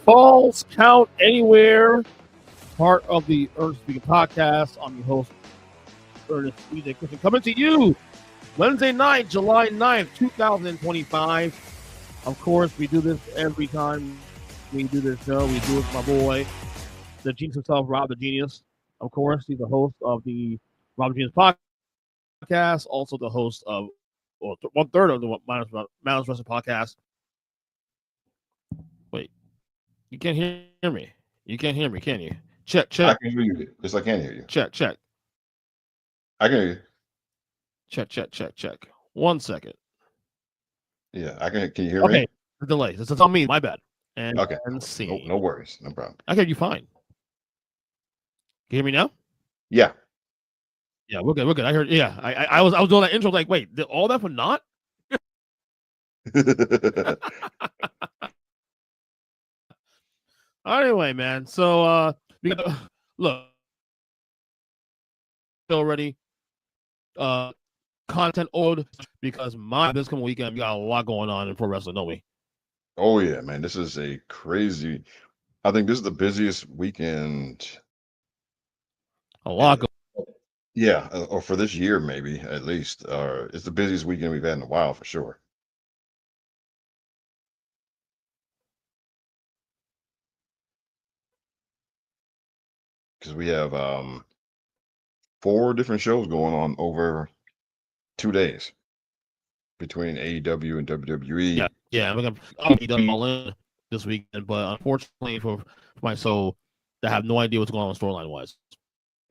Falls Count Anywhere, part of the Earnestly podcast. I'm your host, Earnestly, coming to you Wednesday night, July 9th, 2025. Of course, we do this every time we do this show. We do it with my boy, the genius himself, Rob the Genius. Of course, he's the host of the Rob the Genius podcast, also the host of, well, 1/3 of the Mountains Wrestling podcast. Wait, you can't hear me. You can't hear me, can you? Check. I can hear you. Yes, I can hear you. Check. I can hear you. Check. 1 second. Yeah, I can. Can you hear me? The delay. This is on me. My bad. And okay. See. No worries. No problem. I hear you fine. Can you hear me now? Yeah. Yeah, we're good. I heard. Yeah, I was doing that intro. Like, wait, all that for not? Anyway, man. So we got the, look already. Content old because this coming weekend we got a lot going on in pro wrestling, don't we? Oh yeah, man. This is a crazy. I think this is the busiest weekend. A lot. Yeah, or for this year, maybe at least. It's the busiest weekend we've had in a while for sure. Because we have 4 different shows going on over 2 days between AEW and WWE. Yeah, we're gonna be done all in this weekend, but unfortunately for my soul, I have no idea what's going on storyline wise.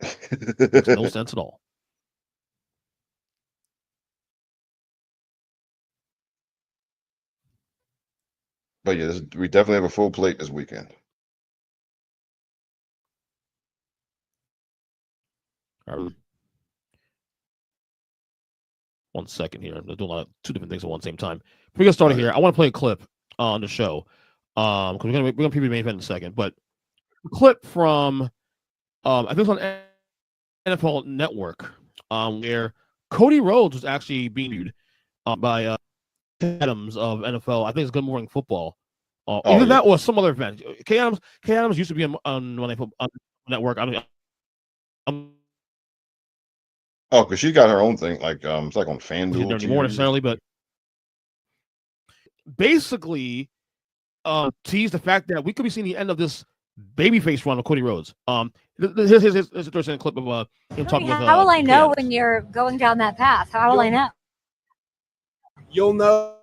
Makes no sense at all. But yeah, we definitely have a full plate this weekend. One second here. I'm doing two different things at one same time. Before we get started here, I want to play a clip on the show. Because we're gonna preview the main event in a second. But a clip from I think it's on NFL Network, where Cody Rhodes was actually being viewed by Adams of NFL. I think it's Good Morning Football. Either that or some other event. Kay Adams used to be on Network. Because she got her own thing, like it's like on FanDuel. Not more necessarily, but basically, tease the fact that we could be seeing the end of this babyface run of Cody Rhodes. Here's a third clip of him talking with. How will I know when you're going down that path? How will I know? You'll know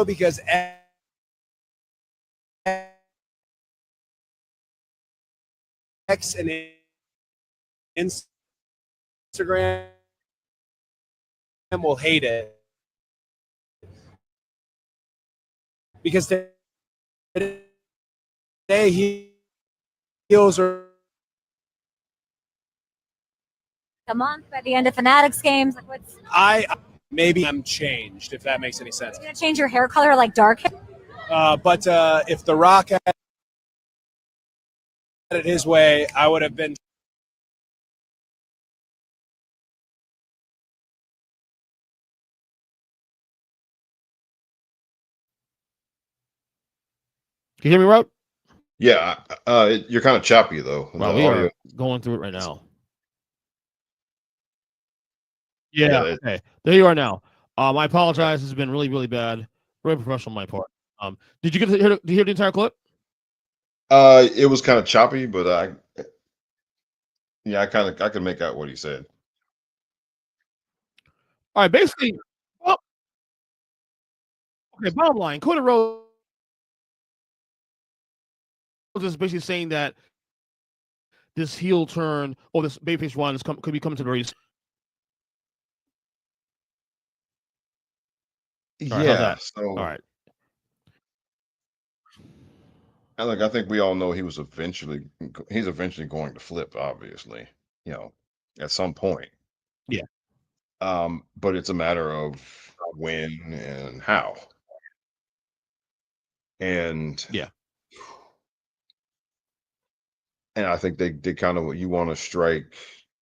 because X and Instagram will hate it because today heels are a month by the end of Fanatics games. Like what's maybe I'm changed, if that makes any sense. You're gonna change your hair color like dark hair? But if The Rock had it his way, I would have been. Can you hear me, Rob? Yeah, you're kind of choppy though. Well, we are going through it right now. Yeah. Okay. There you are now. I apologize. This has been really, really bad. Very professional on my part. Did you get to hear the entire clip? It was kind of choppy, but I could make out what he said. All right. Basically, bottom line, Cody Rhodes is basically saying that this heel turn or this babyface run could be coming to the race. Yeah. All right. I think we all know he's eventually going to flip, obviously, at some point. Yeah. But it's a matter of when and how. And yeah. And I think they kind of, you want to strike,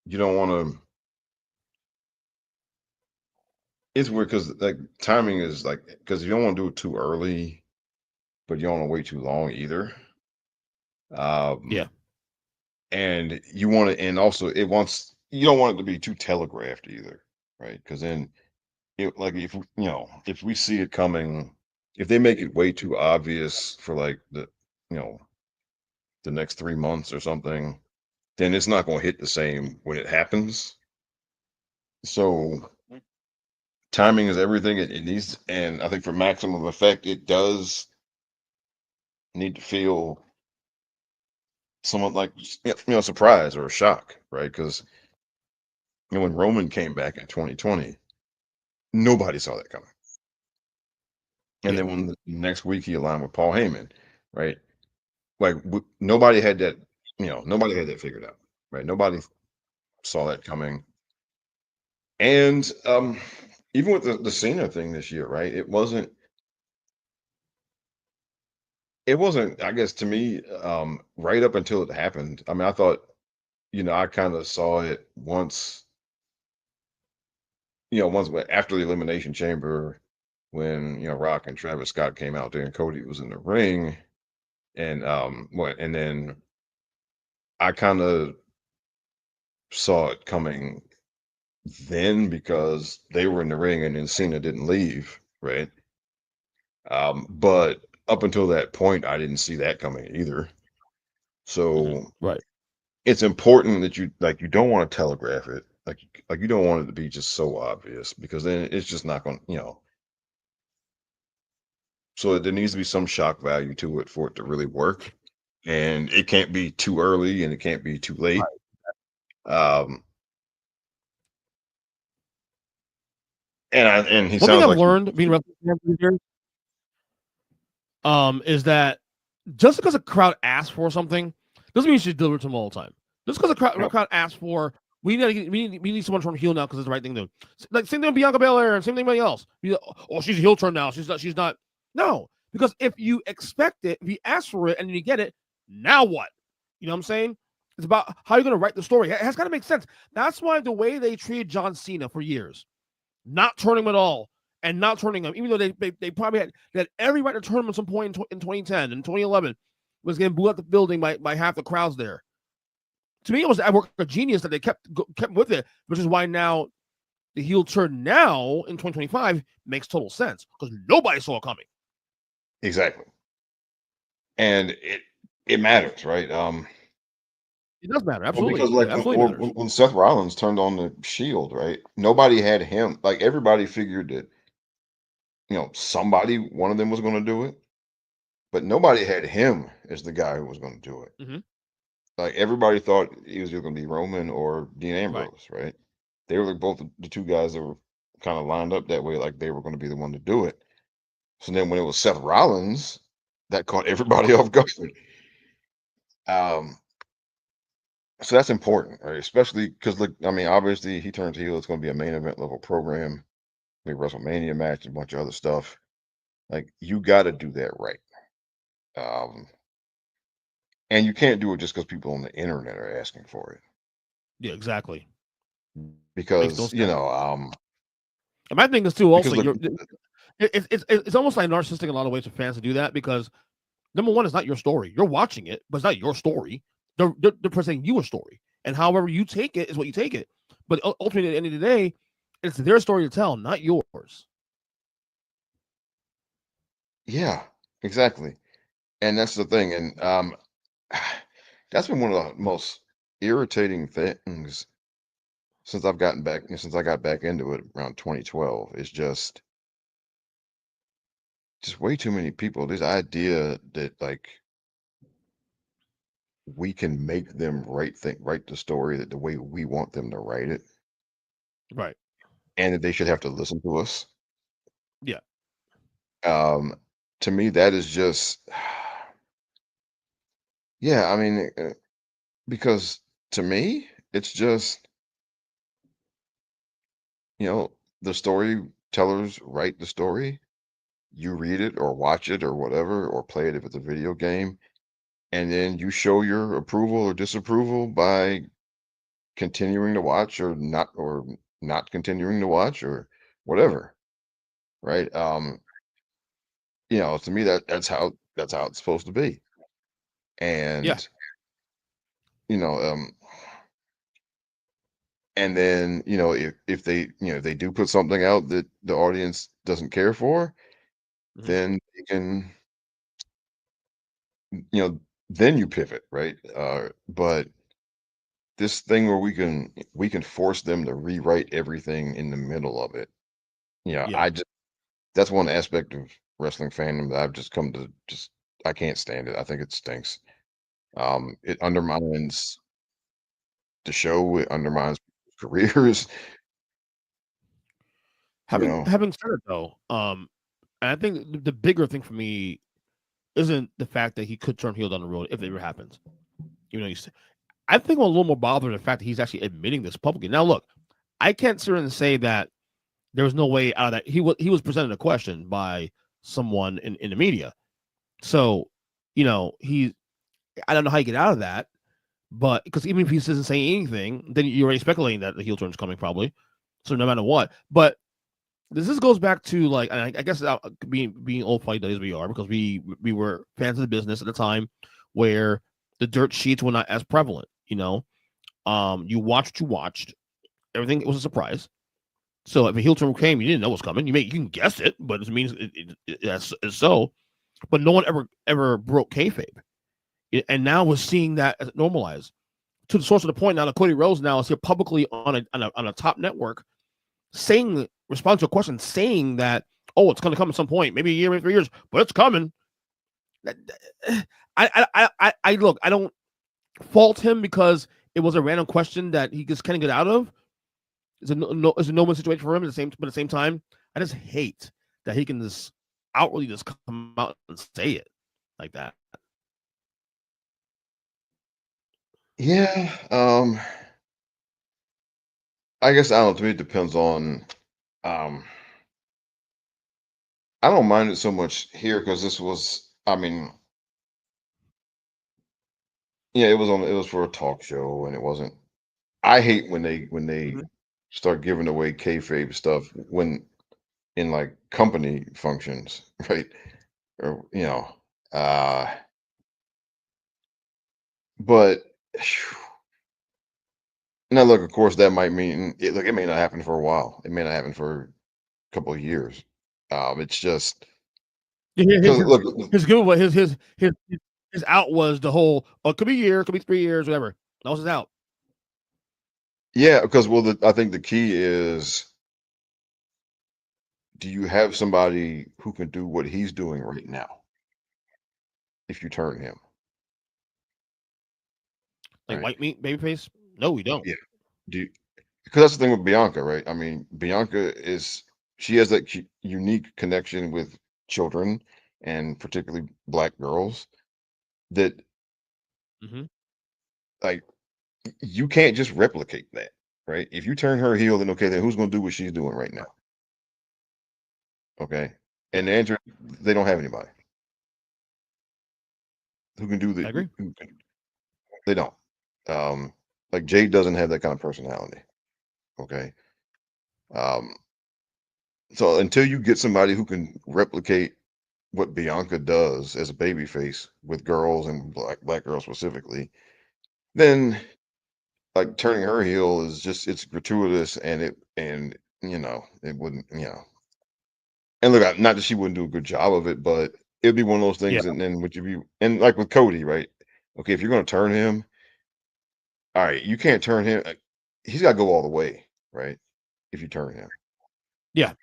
you don't want to. It's weird because like timing is like, because you don't want to do it too early but you don't want to wait too long either. Yeah. And you want to, and also you don't want it to be too telegraphed either, right? Because then, like if we see it coming, if they make it way too obvious for like you know, the next 3 months or something, then it's not going to hit the same when it happens. So timing is everything. It needs, and I think for maximum effect, it does need to feel somewhat like surprise or a shock, right? Because when Roman came back in 2020, nobody saw that coming. And Yeah. then when the next week he aligned with Paul Heyman, right? Like nobody had that, nobody had that figured out, right? Nobody saw that coming. And even with the Cena thing this year, right? It wasn't, I guess, to me, right up until it happened. I mean, I thought, I kind of saw it once, after the Elimination Chamber, when Rock and Travis Scott came out there and Cody was in the ring, and and then I kind of saw it coming then because they were in the ring and then Cena didn't leave, right? But up until that point, I didn't see that coming either. So Right. it's important that you don't want to telegraph it, like you don't want it to be just so obvious because then it's just not going, so there needs to be some shock value to it for it to really work, and it can't be too early and it can't be too late. Um, and he One thing sounds I've like learned being wrestling fan for years, is that just because a crowd asks for something doesn't mean you should deliver to them all the time. Just because a crowd asks for, we need someone from heel now because it's the right thing to do. Like same thing with Bianca Belair and same thing with anybody else. Oh, she's a heel turn now. She's not. No, because if you expect it, if you ask for it and you get it, now what? You know what I'm saying? It's about how you're going to write the story. It has got to make sense. That's why the way they treated John Cena for years, not turning him at all, and not turning him, even though they probably had every right to turn him at some point in 2010 and 2011, was getting booed out the building by half the crowds there. To me, it was a work of genius that they kept with it, which is why now the heel turn now in 2025 makes total sense because nobody saw it coming. exactly, and it matters, right? It does matter, Well, absolutely. because It like absolutely matters. when Seth Rollins turned on the Shield, right? Nobody had him. Like everybody figured that one of them was going to do it, but nobody had him as the guy who was going to do it. Mm-hmm. Like everybody thought he was either going to be Roman or Dean Right. Ambrose, right? They were like both the two guys that were kind of lined up that way, like they were going to be the one to do it. So then when it was Seth Rollins, that caught everybody off guard. Um, so that's important, right? Especially because, look, I mean, obviously he turns heel. It's going to be a main event level program, maybe WrestleMania match, and a bunch of other stuff. Like you got to do that right. Um, and you can't do it just because people on the internet are asking for it. Yeah, exactly. Makes no Because sense. And my thing is too. because Also, look, it's almost like narcissistic in a lot of ways for fans to do that because number one, it's not your story. You're watching it, but it's not your story. They're presenting you a story, and however you take it is what you take it. But ultimately, at the end of the day, it's their story to tell, not yours. yeah, exactly. And that's the thing. And that's been one of the most irritating things since since I got back into it around 2012. It's just way too many people. This idea that like we can make them write the story that the way we want them to write it, Right. and that they should have to listen to us. Yeah. Um, to me, that is just, yeah. I mean, because to me, it's just you know the storytellers write the story. You read it or watch it or whatever, or play it if it's a video game, and then you show your approval or disapproval by continuing to watch or not continuing to watch or whatever, right? To me that's how that's how it's supposed to be. And you know, and then if they they do put something out that the audience doesn't care for, then they can then you pivot, right? But this thing where we can force them to rewrite everything in the middle of it. Yeah. That's one aspect of wrestling fandom that I've just come to I can't stand it. I think it stinks. It undermines the show. It undermines careers. Having said it though, and I think the bigger thing for me isn't the fact that he could turn heel down the road if it ever happens. I think I'm a little more bothered with the fact that he's actually admitting this publicly. Now, look, I can't sit and say that there was no way out of that. He was presented a question by someone in the media, so I don't know how you get out of that. But because even if he doesn't say anything, then you're already speculating that the heel turn is coming probably. So no matter what, but this goes back to like, and I guess being old fight as we are, because we were fans of the business at the time where the dirt sheets were not as prevalent. You watched what you watched. Everything was a surprise. So if a heel turn came, you didn't know what's coming. You can guess it, but it means it's so. But no one ever broke kayfabe, and now we're seeing that as normalized to the source of the point. Now that Cody Rhodes now is here publicly on a top network, respond to a question saying that, oh, it's going to come at some point, maybe a year, maybe 3 years, but it's coming. I look, I don't fault him because it was a random question that he just can't get out of. It's a no-win situation for him. But at the same time, I just hate that he can just outwardly just come out and say it like that. Yeah. I guess I don't know. To me, it depends on. Um, I don't mind it so much here because this was. I mean, yeah, it was for a talk show, and it wasn't. I hate when they start giving away kayfabe stuff when in like company functions, right? Or but now look, of course, that might mean it. Look, it may not happen for a while. It may not happen for a couple of years. It's just because look, His good one, his out was the whole. Oh, it could be a year, it could be 3 years, whatever. That was his out. yeah, because I think the key is, do you have somebody who can do what he's doing right now? If you turn him, Like right? white meat, babyface. No, we don't. Yeah. Do you, because that's the thing with Bianca, right? I mean, Bianca she has that unique connection with children and particularly black girls that Mm-hmm. like you can't just replicate that, right? If you turn her heel, then okay, then who's going to do what she's doing right now? Okay, Yeah, and the answer, they don't have anybody who can do I agree. they don't. Um, like Jade doesn't have that kind of personality. Okay, um, so until you get somebody who can replicate what Bianca does as a babyface with girls and black girls specifically, then like turning her heel is just it's gratuitous and it wouldn't and look, not that she wouldn't do a good job of it, but it'd be one of those Yeah, things. And then would you be and like with Cody, right? Okay, if you're going to turn him, all right, you can't turn him. He's got to go all the way, right? If you turn him, yeah.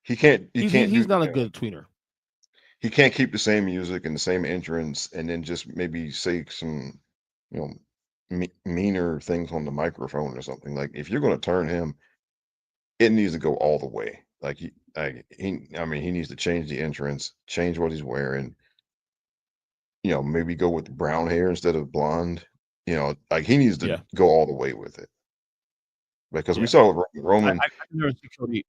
he can't. He He's can't do. not a good tweener. He can't keep the same music and the same entrance, and then just maybe say some, you know, meaner things on the microphone or something. Like if you're going to turn him, it needs to go all the way. I mean, he needs to change the entrance, change what he's wearing. Maybe go with brown hair instead of blonde. Like he needs to Yeah, go all the way with it because we yeah. saw with I, Roman. I, I can never see Cody.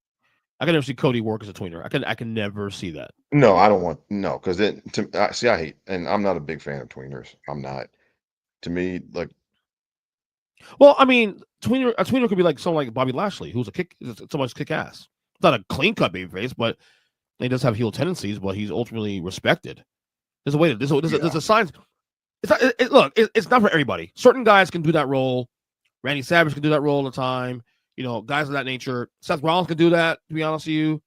I can never see Cody work as a tweener. I can never see that. No, I don't want no because then see, I hate, and I'm not a big fan of tweeners. I'm not. To me, like Well, I mean, a tweener could be like someone like Bobby Lashley, who's someone's kick ass. Not a clean cut babyface, but he does have heel tendencies. But he's ultimately respected. There's a way to there's a science. It's not, look, it's not for everybody. Certain guys can do that role. Randy Savage can do that role all the time. You know, guys of that nature. Seth Rollins can do that. To be honest with you,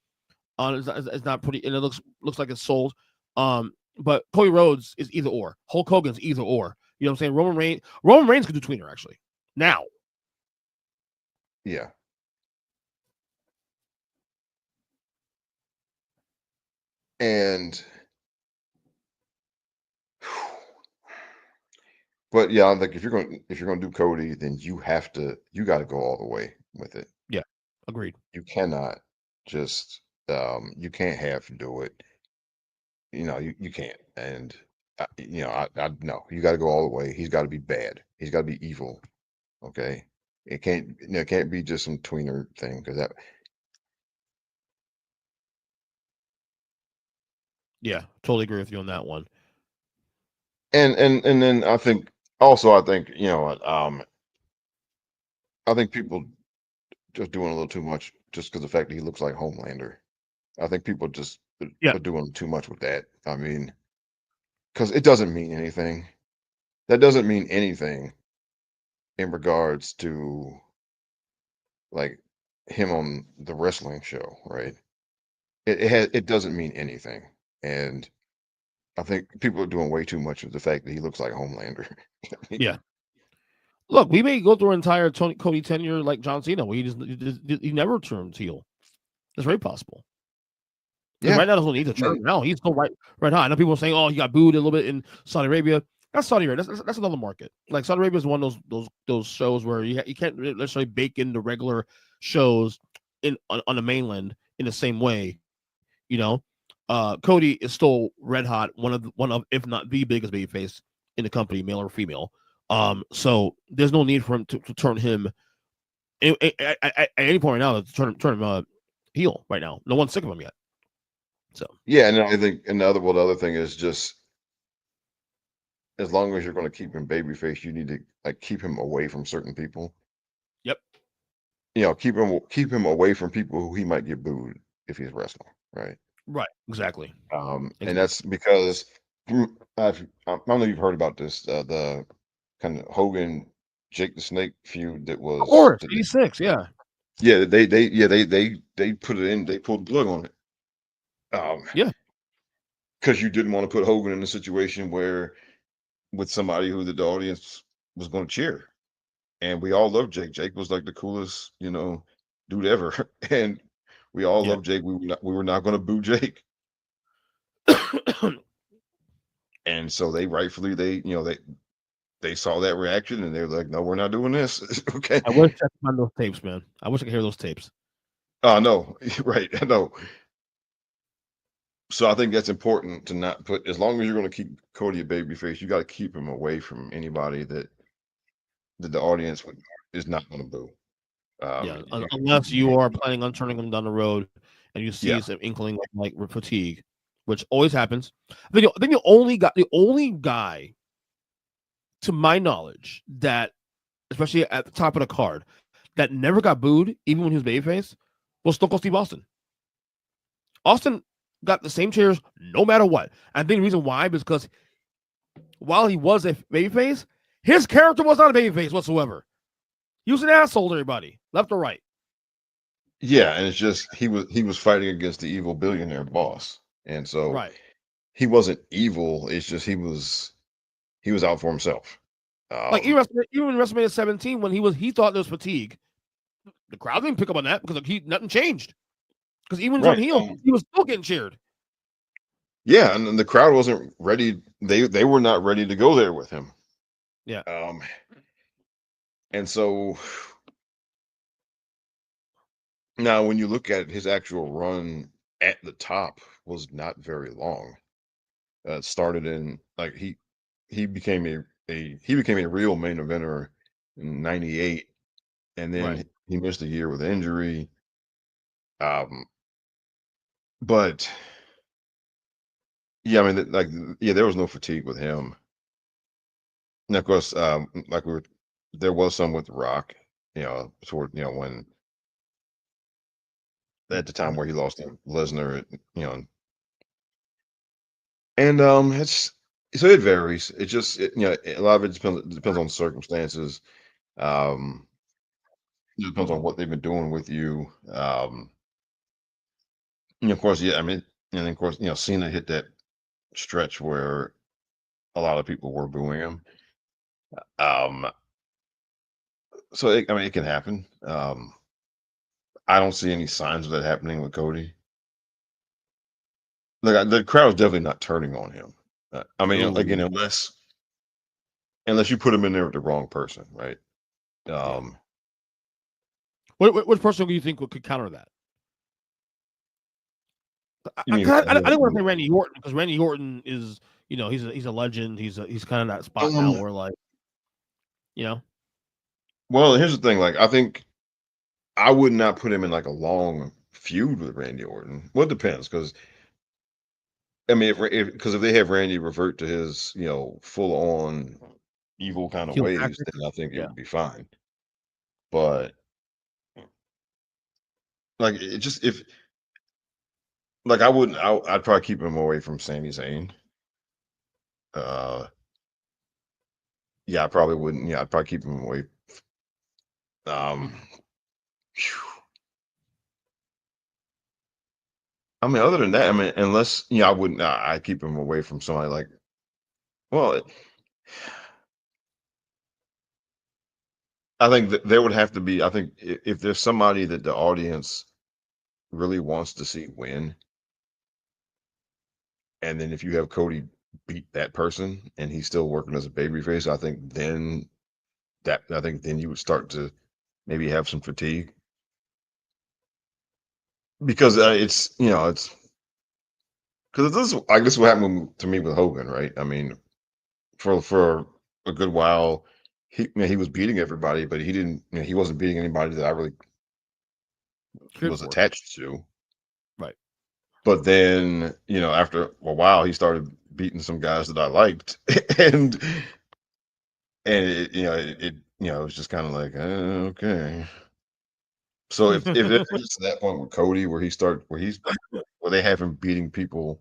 it's not pretty, and it looks like it's sold. But Cody Rhodes is either or. Hulk Hogan's either or. You know what I'm saying? Roman Reigns could do tweener actually. Now. Yeah. And but yeah, I'm like if you're gonna do Cody, then you got to go all the way with it. Yeah, agreed. You cannot just you can't half do it. You know, you can't. And I no, you got to go all the way. He's got to be bad. He's got to be evil. Okay, it can't be just some tweener thing because that. Yeah, totally agree with you on that one. And then I think also I think I think people just doing a little too much just because the fact that he looks like Homelander. I think people just are doing too much with that. I mean, because it doesn't mean anything. That doesn't mean anything in regards to like him on the wrestling show, right? It doesn't mean anything, and I think people are doing way too much with the fact that he looks like Homelander. Yeah. Look, we may go through an entire Cody tenure like John Cena, where he never turned heel. It's very possible. Yeah. Right now, doesn't need to turn. No, he's still right hot. I know people are saying, "Oh, he got booed a little bit in Saudi Arabia." That's Saudi Arabia. That's another market. Like Saudi Arabia is one of those shows where you can't necessarily bake in the regular shows on the mainland in the same way. You know, Cody is still red hot. One of if not the biggest babyface in the company, male or female. So there's no need for him to turn him at any point right now to turn him heel right now. No one's sick of him yet. So yeah, and I think the other thing is just as long as you're going to keep him babyface, you need to like keep him away from certain people. Yep. You know, keep him away from people who he might get booed if he's wrestling, right? Right. Exactly. And that's because I don't know if you've heard about this the kind of Hogan Jake the Snake feud that was of course 86. Yeah. Yeah, they put it in. They pulled the plug on it. Yeah. Because you didn't want to put Hogan in a situation where with somebody who the audience was going to cheer, and we all loved Jake. Jake was like the coolest, dude ever, and we all loved Jake. We were not going to boo Jake, and so they rightfully they saw that reaction and they're like, no, we're not doing this. Okay. I wish I could find those tapes, man. I wish I could hear those tapes. Oh no, right. I know. So I think that's important to not put, as long as you're going to keep Cody a babyface, you got to keep him away from anybody that the audience is not going to boo. Unless you are planning on turning him down the road and you see some inkling of like fatigue, which always happens. I think the only guy, to my knowledge, that especially at the top of the card, that never got booed, even when he was babyface, was Stone Cold Steve Austin. Austin got the same cheers no matter what. I think the reason why is because while he was a babyface, his character was not a babyface whatsoever. He was an asshole to everybody, left or right. Yeah, and it's just he was fighting against the evil billionaire boss, and so he wasn't evil. It's just he was out for himself. Like even in WrestleMania 17, when he thought there was fatigue, the crowd didn't pick up on that because nothing changed. Because even when he was on heel, he was still getting cheered. Yeah, and the crowd wasn't ready. They were not ready to go there with him. Yeah. And so now when you look at his actual run at the top was not very long. It started in like he became a real main eventer in '98, and then he missed a year with injury. But yeah, I mean, there was no fatigue with him. And of course, there was some with Rock, when at the time where he lost to Lesnar, And it's so it varies. It just a lot of it depends on circumstances. Um, it depends on what they've been doing with you. Of course, yeah. I mean, and of course, Cena hit that stretch where a lot of people were booing him. Um, so I mean, it can happen. I don't see any signs of that happening with Cody. Like the crowd's definitely not turning on him. I mean, again, Ooh. unless you put him in there with the wrong person, right? Yeah. Um, What person do you think could counter that? you I, mean I, I didn't want to say Randy Orton because Randy Orton is, he's a legend. He's kind of that spot now where like, you know, well, here's the thing. Like, I think I would not put him in like a long feud with Randy Orton. Well, it depends because I mean, if they have Randy revert to his full on evil kind of heel ways, tactics. then I think it Yeah. would be fine. But like, it just if like I wouldn't, I'd probably keep him away from Sami Zayn. Uh, yeah, I probably wouldn't. Yeah, I'd probably keep him away. Phew. I mean, other than that, I mean, unless I wouldn't. I keep him away from somebody like. Well, I think that there would have to be. I think if there's somebody that the audience really wants to see win, and then if you have Cody beat that person and he's still working as a babyface, I think then you would start to maybe have some fatigue because it's because this I guess what happened to me with Hogan, right? I mean, for a good while, he was beating everybody, but he didn't. He wasn't beating anybody that I really Cheered was for. attached to. Right. But then, after a while, he started beating some guys that I liked, and it was just kind of like, okay. So if it gets to that point with Cody where they have him beating people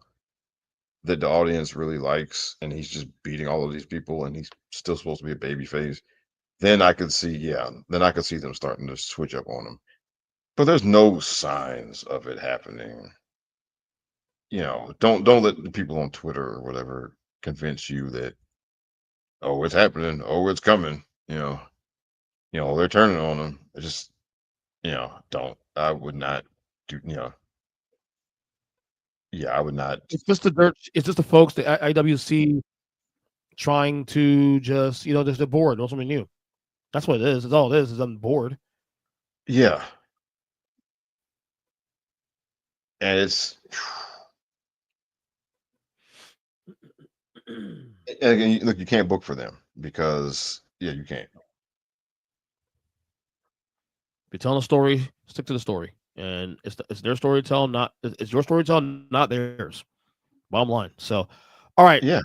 that the audience really likes, and he's just beating all of these people, and he's still supposed to be a baby face, then I could see them starting to switch up on him. But there's no signs of it happening. Don't let the people on Twitter or whatever convince you that it's happening, it's coming. They're turning on him. It just don't. I would not do. Yeah, I would not. It's just the dirt. It's just the folks, the IWC trying to just, just they're bored. Want something new. That's what it is. It's all it is. Is I'm bored. Yeah, and it's and again, look, you can't book for them because you can't. If you're telling a story, stick to the story, and it's their storytelling, not it's your storytelling, not theirs. Bottom line. So, all right, Yeah,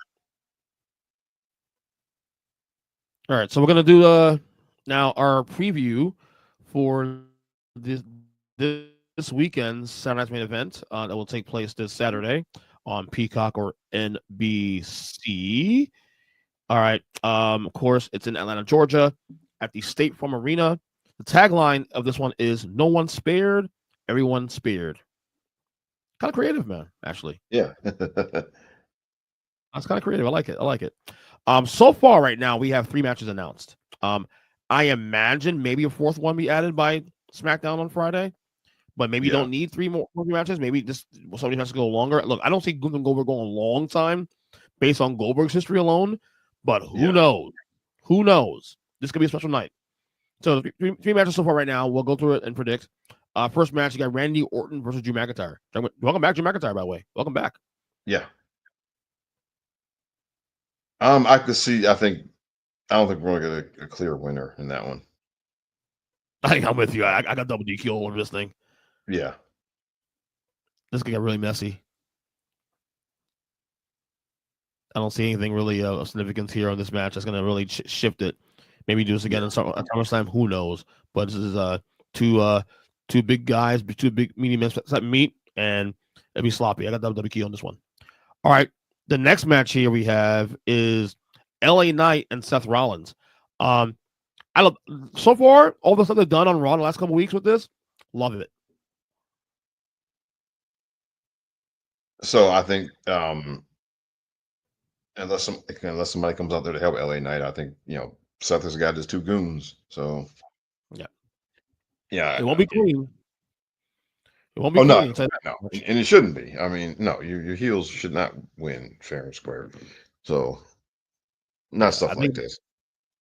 all right. So we're gonna do now our preview for this this weekend's Saturday Night's main event that will take place this Saturday on Peacock or NBC. All right. Of course, it's in Atlanta, Georgia, at the State Farm Arena. The tagline of this one is "No one spared, everyone spared." Kind of creative, man. Actually, yeah, that's kind of creative. I like it. I like it. So far right now we have 3 matches announced. I imagine maybe a 4th one be added by SmackDown on Friday, but maybe you yeah, don't need 3 more matches. Maybe just some of these matches go longer. Look, I don't see Gunther and Goldberg going a long time based on Goldberg's history alone, but who yeah. knows? Who knows? This could be a special night. So three matches so far right now. We'll go through it and predict. First match, you got Randy Orton versus Drew McIntyre. Welcome back, Drew McIntyre, by the way. Welcome back. Yeah. I could see. I don't think we're gonna get a clear winner in that one. I think I'm with you. I got double DQ all over this thing. Yeah, This could get really messy. I don't see anything really of significance here on this match that's going to really shift it. Maybe do this again in SummerSlam. Who knows? But this is two big guys, 2 big medium men meet, and it'd be sloppy. I got WWQ on this one. All right. The next match here we have is LA Knight and Seth Rollins. I love so far all the stuff they've done on Raw the last couple weeks with this. Love it. So I think unless somebody comes out there to help LA Knight, I think Seth has got his two goons. So yeah, It won't be clean. It won't be Oh no, clean. no, and it shouldn't be. I mean, no, your heels should not win fair and square. So not stuff like this.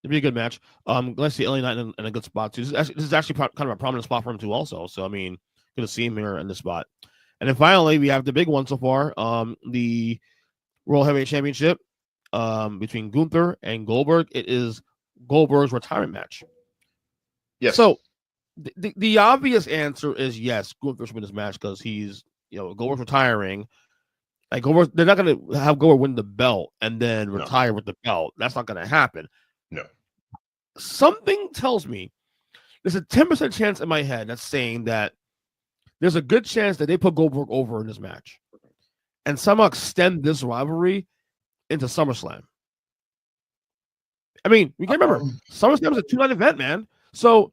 It'd be a good match. Let's see LA Knight in a good spot too. This is actually kind of a prominent spot for him too, also. So I mean, good to see him here in this spot. And then finally, we have the big one so far. The World Heavyweight Championship between Gunther and Goldberg. It is Goldberg's retirement match. Yes. So the obvious answer is yes, Gunther should win this match because he's Goldberg's retiring. Like Goldberg, they're not going to have Goldberg win the belt and then retire with the belt. That's not going to happen. No. Something tells me there's a 10% chance in my head that's saying that there's a good chance that they put Goldberg over in this match and somehow extend this rivalry into SummerSlam. I mean, we can remember SummerSlam is a 2-night event, man. So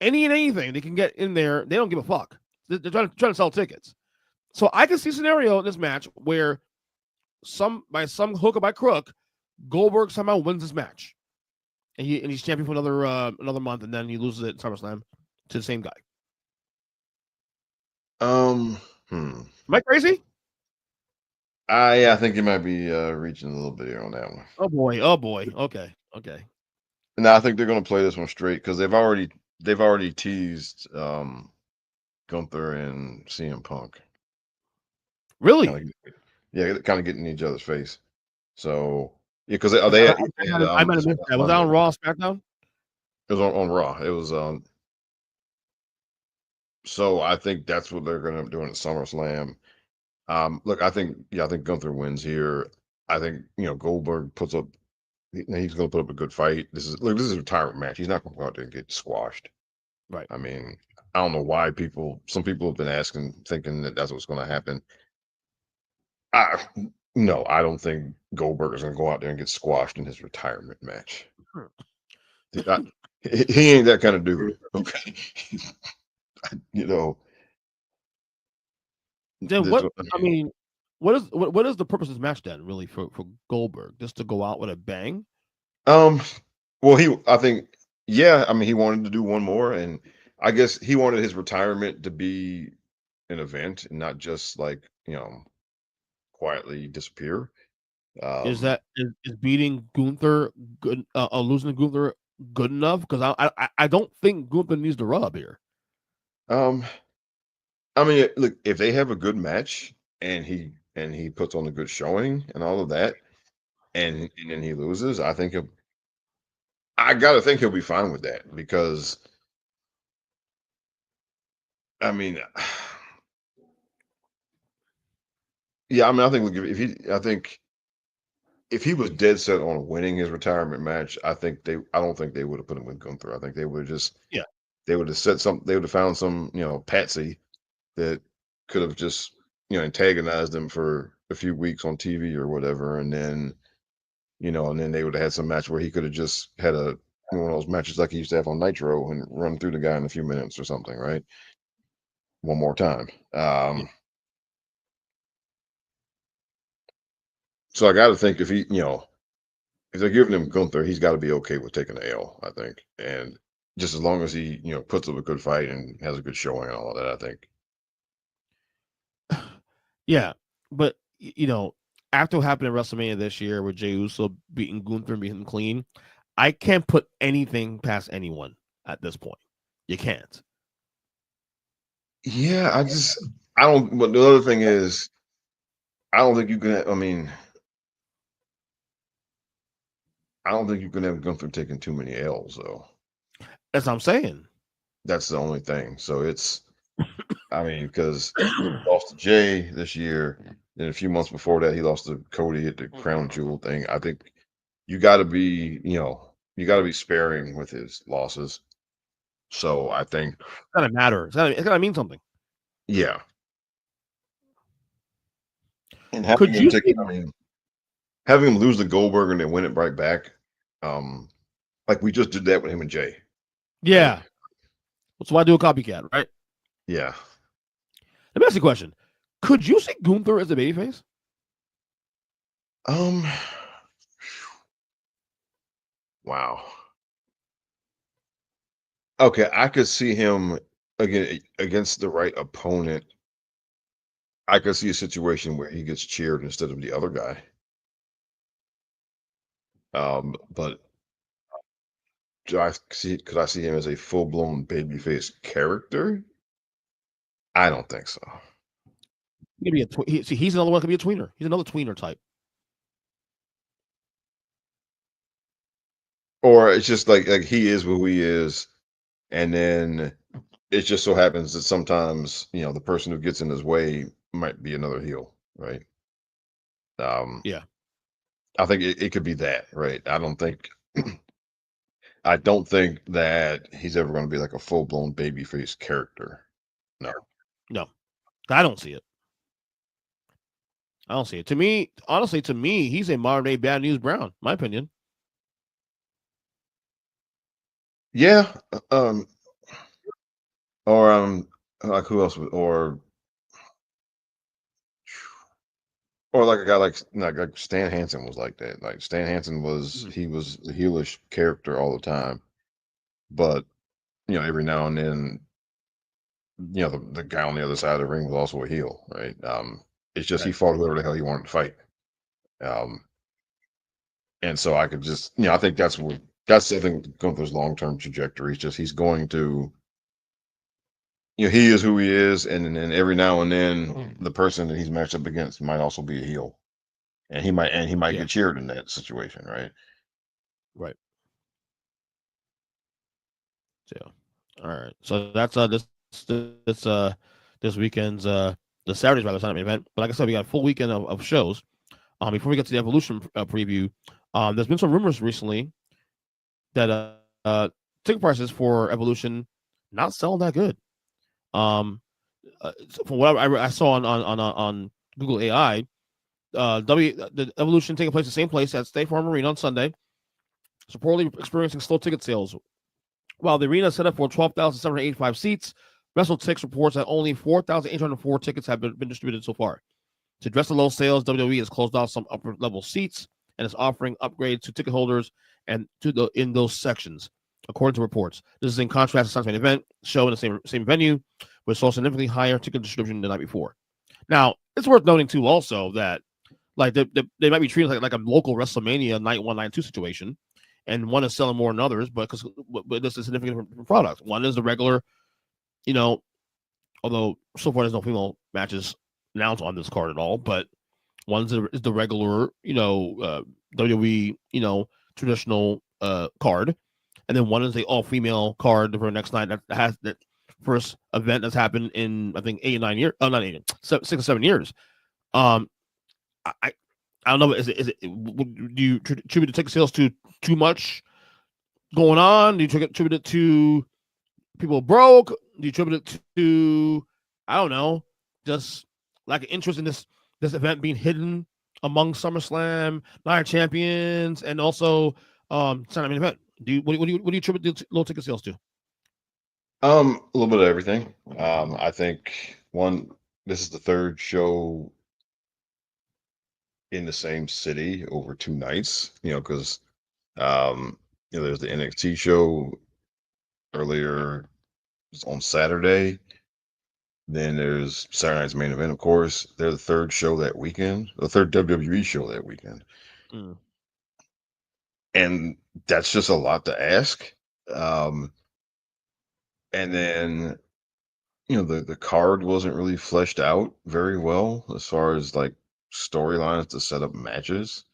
any and anything they can get in there, they don't give a fuck. They're trying to sell tickets. So I can see a scenario in this match where by some hook or by crook, Goldberg somehow wins this match, and he's champion for another month, and then he loses it at SummerSlam to the same guy. Am I crazy? I think you might be reaching a little bit here on that one. Oh boy. Okay. No, I think they're going to play this one straight because they've already teased Gunther and CM Punk. Really? Kind of getting in each other's face. So because I might have missed that. Was that on Raw, SmackDown? It was on Raw. It was so I think that's what they're going to be doing at SummerSlam. Look, I think Gunther wins here. I think Goldberg puts up. He's going to put up a good fight. This is a retirement match. He's not going to go out there and get squashed. Right. I mean, I don't know why some people have been thinking that that's what's going to happen. No, I don't think Goldberg is going to go out there and get squashed in his retirement match. He ain't that kind of dude. Okay. Then what? I mean, what is the purpose of this match then? Really, for Goldberg, just to go out with a bang? Well, I think, yeah. I mean, he wanted to do one more, and I guess he wanted his retirement to be an event and not just quietly disappear. Is beating Gunther good? Losing to Gunther good enough? Because I don't think Gunther needs the rub here. I mean, look, if they have a good match and he puts on a good showing and all of that, and then he loses, I gotta think he'll be fine with that because, I mean, yeah, I mean, I think if he was dead set on winning his retirement match, I don't think they would have put him with Gunther. I think they would have just they would have found some patsy that could have just antagonized him for a few weeks on TV or whatever, and then they would have had some match where he could have just had one of those matches like he used to have on Nitro and run through the guy in a few minutes or something, right? One more time. So I got to think if they're giving him Gunther, he's got to be okay with taking the L, I think, and just as long as he puts up a good fight and has a good showing and all of that, I think. Yeah, but after what happened at WrestleMania this year with Jey Uso beating Gunther and beating him clean, I can't put anything past anyone at this point. You can't. Yeah, I don't. But the other thing is, I don't think you can. I mean, I don't think you can have Gunther taking too many L's, though. That's what I'm saying. That's the only thing. So I mean, because he lost to Jay this year, then a few months before that, he lost to Cody at the Crown Jewel thing. I think you got to be, sparing with his losses. So I think it's gotta matter. It's gotta mean something. Yeah. And Could you having him lose the Goldberg and then win it right back. Like we just did that with him and Jay. Yeah. Right? So why do a copycat, right? Yeah. Let me ask you a question. Could you see Gunther as a babyface? Wow. Okay, I could see him against the right opponent. I could see a situation where he gets cheered instead of the other guy. But could I see him as a full-blown babyface character? I don't think so. He's another one that could be a tweener. He's another tweener type. Or it's just like he is who he is, and then it just so happens that sometimes the person who gets in his way might be another heel, right? Yeah. I think it could be that, right? I don't think that he's ever going to be like a full-blown babyface character. No, I don't see it. I don't see it. To me, honestly, he's a modern day Bad News Brown, my opinion. Yeah. Or like who else or like a guy like Stan Hansen was like that. Like Stan Hansen was he was the heelish character all the time. But every now and then, the guy on the other side of the ring was also a heel, right? It's just he fought whoever the hell he wanted to fight. And so I could just, I think that's I think Gunther's long-term trajectory. It's just he's going to, he is who he is, and then every now and then the person that he's matched up against might also be a heel. And he might get cheered in that situation, right? Right. So, all right. So that's this weekend's the Saturday's rather Sunday event. But like I said, we got a full weekend of shows. Before we get to the Evolution preview, there's been some rumors recently that ticket prices for Evolution not selling that good. From what I saw on Google AI, the Evolution taking place the same place at State Farm Arena on Sunday, supposedly experiencing slow ticket sales. While the arena is set up for 12,785 seats, WrestleTix reports that only 4,804 tickets have been distributed so far. To address the low sales, WWE has closed off some upper level seats and is offering upgrades to ticket holders and in those sections, according to reports. This is in contrast to Sunday's event show in the same venue, which saw significantly higher ticket distribution the night before. Now, it's worth noting too, also that like they might be treated like a local WrestleMania night 1, night 2 situation, and one is selling more than others, but this is significant different product. One is the regular, although so far there's no female matches announced on this card at all, but one is the regular, WWE, traditional card, and then one is the all-female card for the next night that has that first event that's happened in I think 8 or 9 years, not 8, 6 or 7 years. I don't know. Is it? Do you attribute the ticket sales to too much going on? Do you attribute it to people broke? Do you attribute it to I don't know, just like an interest in this event being hidden among SummerSlam, Night Champions, and also Sunday main event? What do you attribute the low ticket sales to? A little bit of everything. I think this is the third show in the same city over 2 nights, because there's the NXT show earlier on Saturday. Then there's Saturday night's main event, of course. They're the third show that weekend, the third WWE show that weekend. And that's just a lot to ask. And then, the card wasn't really fleshed out very well as far as like storylines to set up matches.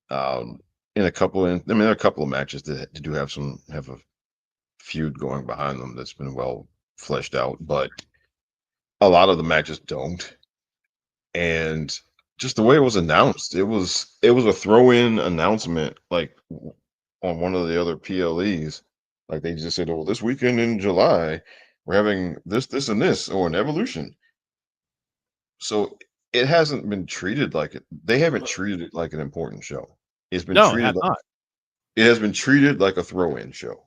There are a couple of matches that do have a feud going behind them that's been well fleshed out, but a lot of the matches don't. And just the way it was announced, it was a throw-in announcement, like on one of the other PLEs. Like they just said, "Oh, this weekend in July, we're having this, and this, or an Evolution." So it hasn't been treated like it. They haven't treated it like an important show. It's been No, it treated has like not. it has been treated like a throw-in show.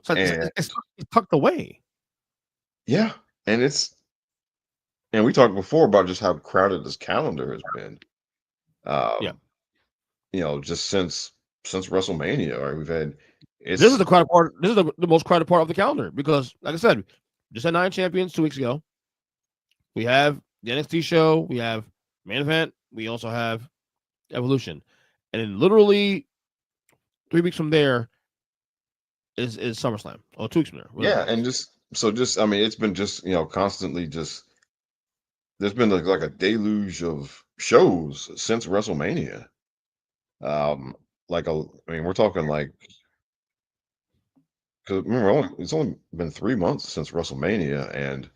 So And it's tucked away. yeah, and we talked before about just how crowded this calendar has been. Yeah. Um, just since WrestleMania, right? We've had This is it's the crowded part. This is the most crowded part of the calendar because, like I said, just had 9 champions 2 weeks ago. We have the NXT show. We have main event. We also have Evolution, and then literally 3 weeks from there is SummerSlam. Or 2 weeks from there. Whatever yeah, it and is. just I mean, it's been just constantly just there's been like a deluge of shows since WrestleMania. Um, I mean, we're talking like because remember, it's only been 3 months since WrestleMania, and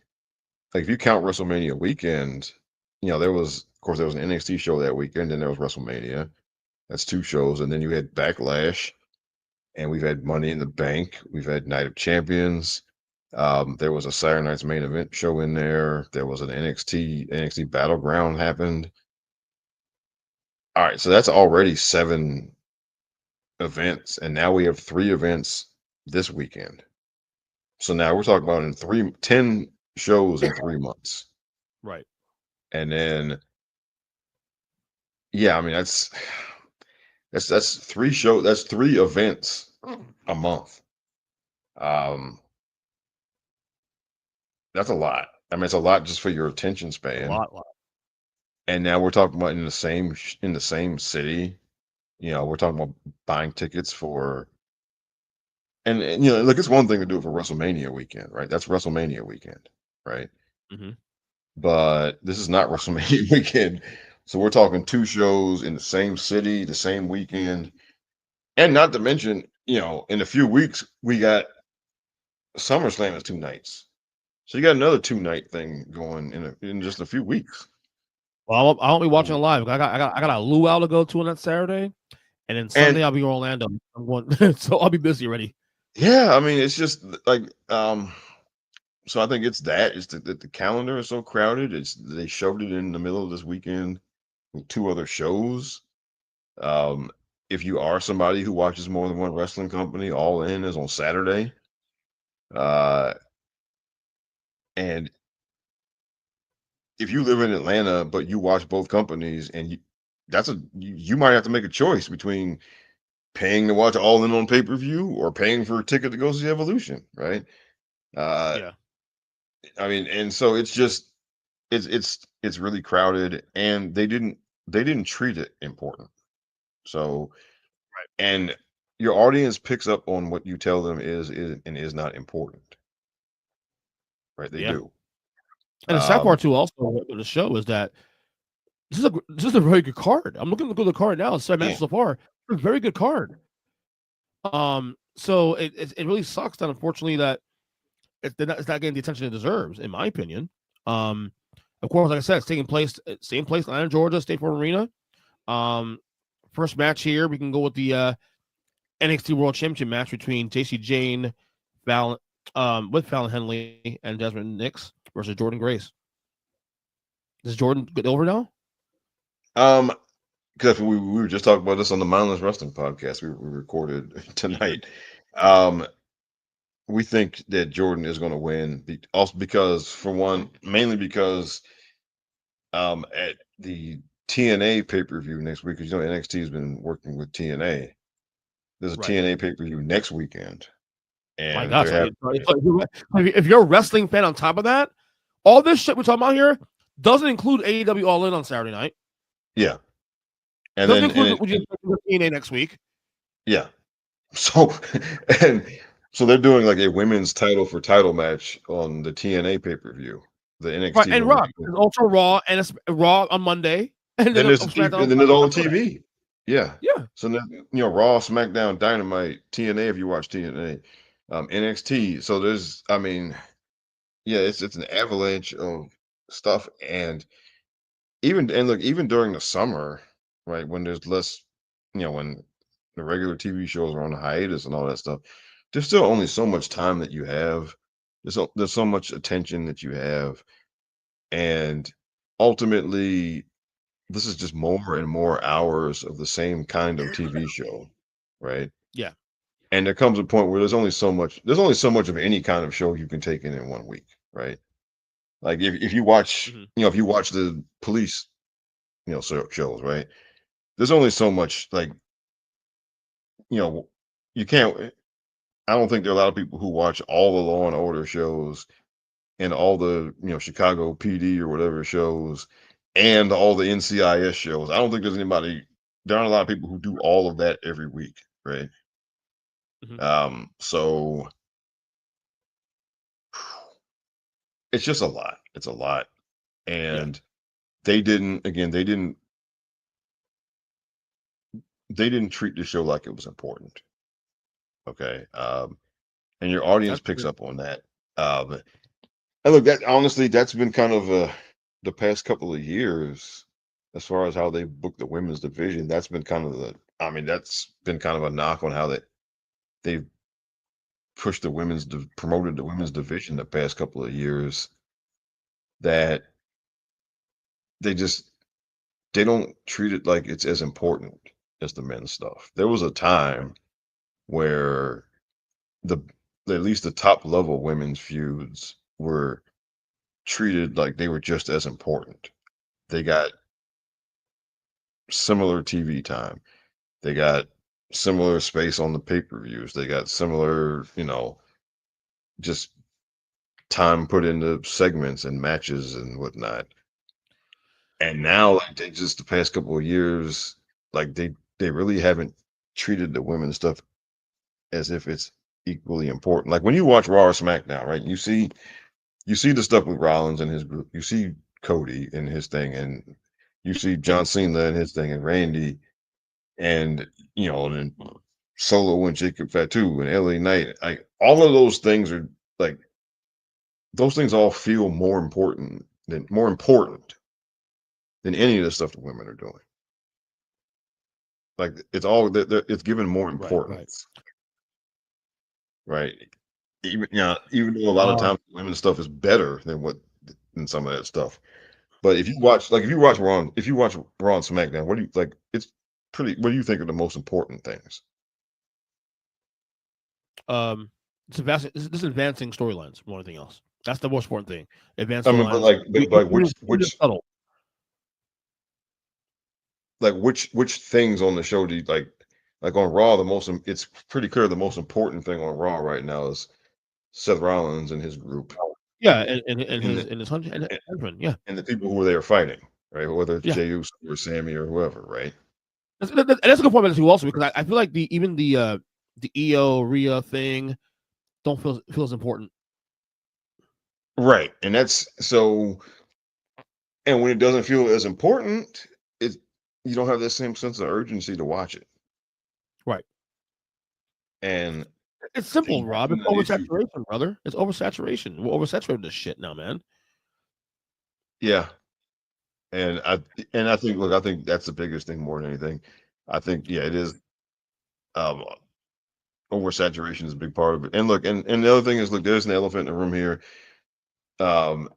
like if you count WrestleMania weekend, there was, of course, there was an NXT show that weekend, and there was WrestleMania. That's 2 shows, and then you had Backlash, and we've had Money in the Bank, we've had Night of Champions. There was a Saturday Night's Main Event show in there. There was an NXT Battleground happened. All right, so that's already 7 events, and now we have 3 events this weekend. So now we're talking about 10 shows in 3 months. Right. And then, yeah, I mean, that's 3 events a month. Um, that's a lot. I mean, it's a lot just for your attention A span. lot. And now we're talking about in the same city. We're talking about buying tickets for, and look, it's one thing to do it for WrestleMania weekend, right? That's WrestleMania weekend, right? Mm-hmm. But this is not WrestleMania weekend. So we're talking 2 shows in the same city, the same weekend. And not to mention, in a few weeks, we got SummerSlam is 2 nights. So you got another 2-night thing going in just a few weeks. Well, I won't be watching live. I got a luau to go to on that Saturday, and then Sunday And I'll be in Orlando. I'm going, so I'll be busy already. yeah, I mean, it's just like so I think it's that the calendar is so crowded. They shoved it in the middle of this weekend with 2 other shows. Um, if you are somebody who watches more than one wrestling company, All In is on Saturday. Uh, and if you live in Atlanta, but you watch both companies, and you might have to make a choice between paying to watch All In on pay-per-view or paying for a ticket to go see Evolution, right? Uh, Yeah. I mean, and so it's just it's really crowded, and they didn't treat it important. So, and your audience picks up on what you tell them is and is not important, right? They Yeah. do. And the sad Um, part too, also with the show, is that this is a very good card. I'm looking at the card now. It's 7 yeah, matches so far. It's a very good card. So it really sucks that unfortunately that it's not getting the attention it deserves, in my opinion. Um, of course, like I said, it's taking place same place, Atlanta, Georgia, State Farm Arena. Um, First match here, we can go with the NXT World Championship match between JC Jane, Fallon, with Fallon Henley and Desmond Nix versus Jordan Grace. Is Jordan good over now? um, because we were just talking about this on the Mindless Wrestling podcast we recorded tonight. Um, we think that Jordan is going to win, also because, for one, mainly because at the TNA pay-per-view next week, because NXT has been working with TNA. There's a Right. TNA pay-per-view next weekend, My and God, they so have if you're a wrestling fan on top of that, all this shit we're talking about here doesn't include AEW All In on Saturday night. yeah, and Doesn't then include what you TNA next week. yeah, so and so they're doing like a women's title for title match on the TNA pay-per-view, the Right, NXT and women's. Raw. There's also Raw, and it's Raw on Monday, and Then then there's SmackDown and then there's all the Sunday. TV. Yeah. Yeah, So then, Raw, SmackDown, Dynamite, TNA if you watch TNA, NXT. So there's, I mean, yeah, it's an avalanche of stuff, and look, even during the summer, right, when there's less, when the regular TV shows are on hiatus and all that stuff, there's still only so much time that you have. There's so much attention that you have, and ultimately, this is just more and more hours of the same kind of TV show, right? Yeah. And there comes a point where there's only so much of any kind of show you can take in 1 week, right? Like if you watch, Mhm. if you watch the police, shows, right? There's only so much, like, you know, you can't I don't think there are a lot of people who watch all the Law and Order shows and all the, Chicago PD or whatever shows and all the NCIS shows. I don't think there aren't a lot of people who do all of that every week, right? Mhm. So it's just a lot. It's a lot. Yeah. And they didn't treat the show like it was important. Okay. And your audience That's picks true. up on that. Um, and look, that honestly, that's been kind of the past couple of years, as far as how they booked the women's division. That's been kind of a knock on how they've promoted the women's division the past couple of years. That they just they don't treat it like it's as important as the men's stuff. There was a time where the at least the top level women's feuds were treated like they were just as important. They got similar TV time. They got similar space on the pay-per-views. They got similar, just time put into segments and matches and whatnot. And now, like, they just the past couple of years, like they really haven't treated the women's stuff as if it's equally important. Like when you watch Raw or SmackDown, right? You see the stuff with Rollins and his group. You see Cody and his thing, and you see John Cena and his thing, and Randy, and and then Solo and Jacob Fatu and LA Knight. Like all of those things are like those things all feel more important than any of the stuff the women are doing. Like it's all it's given more Right. Right. importance, right? Even though a lot of Um, times women's stuff is better than some of that stuff. But if you watch Raw and SmackDown, what do you like? It's pretty. What do you think are the most important things? this is advancing storylines more than anything else. That's the most important thing. Advanced I mean, but storylines. like, but like which Even which subtle. like which things on the show do you like on Raw? It's pretty clear the most important thing on Raw right now is Seth Rollins and his group Yeah, and and his the and his husband. Yeah. and the people who are there fighting, right? Whether it's Yeah. Jey Uso or Sammy or whoever, right? That's a good point about this too, also, because I feel like the EO Rhea thing don't feel as important. Right, and that's so. And when it doesn't feel as important, it you don't have that same sense of urgency to watch it. Right. And It's I think simple, that's Rob. been It's an issue. oversaturation, brother. It's oversaturation. We're oversaturated this shit now, man. Yeah, and I think look, I think that's the biggest thing more than anything. I think yeah, it is. Um, Oversaturation is a big part of it. And look, and the other thing is, look, there's an elephant in the room here. Um,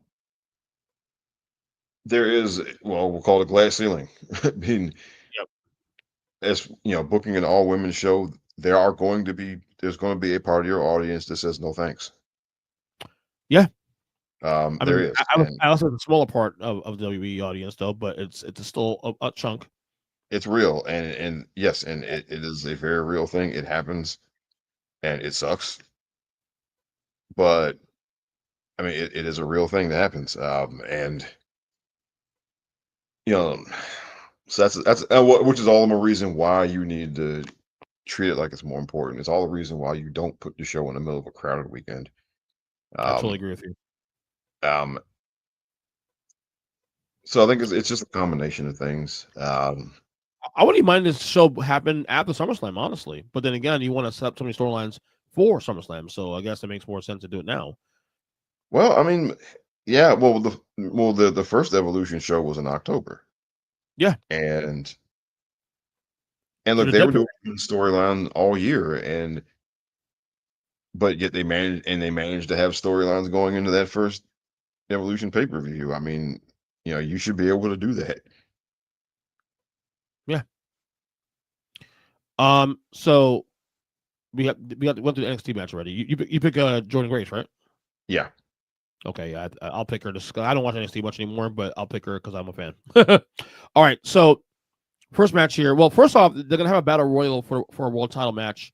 there is, well, we'll call it a glass ceiling. I mean, Yep. as booking an all women show, there's going to be a part of your audience that says no thanks. Yeah. I There mean, is, I also have a smaller part of the WWE audience though, but it's still a chunk. it's real, and yes, and it is a very real thing. It happens, and it sucks, but I mean, it is a real thing that happens. And you know, so which is all the more reason why you need to treat it like it's more important. It's all the reason why you don't put the show in the middle of a crowded weekend. I totally Um, agree with you. um, so I think it's just a combination of things. I wouldn't mind this show happen after SummerSlam, honestly. But then again, you want to set up so many storylines for SummerSlam, so I guess it makes more sense to do it now. Well, I mean, yeah. The first Evolution show was in October, Yeah, and in look, a they were dead doing period. storyline all year, but yet they managed to have storylines going into that first Evolution pay per view. I mean, you should be able to do that. So we went through the NXT match already. You pick Jordan Grace, right? Yeah. Okay, yeah, I'll pick her. I don't watch NXT much anymore, but I'll pick her because I'm a fan. All right, so first match here. Well, first off, they're gonna have a battle royal for a world title match,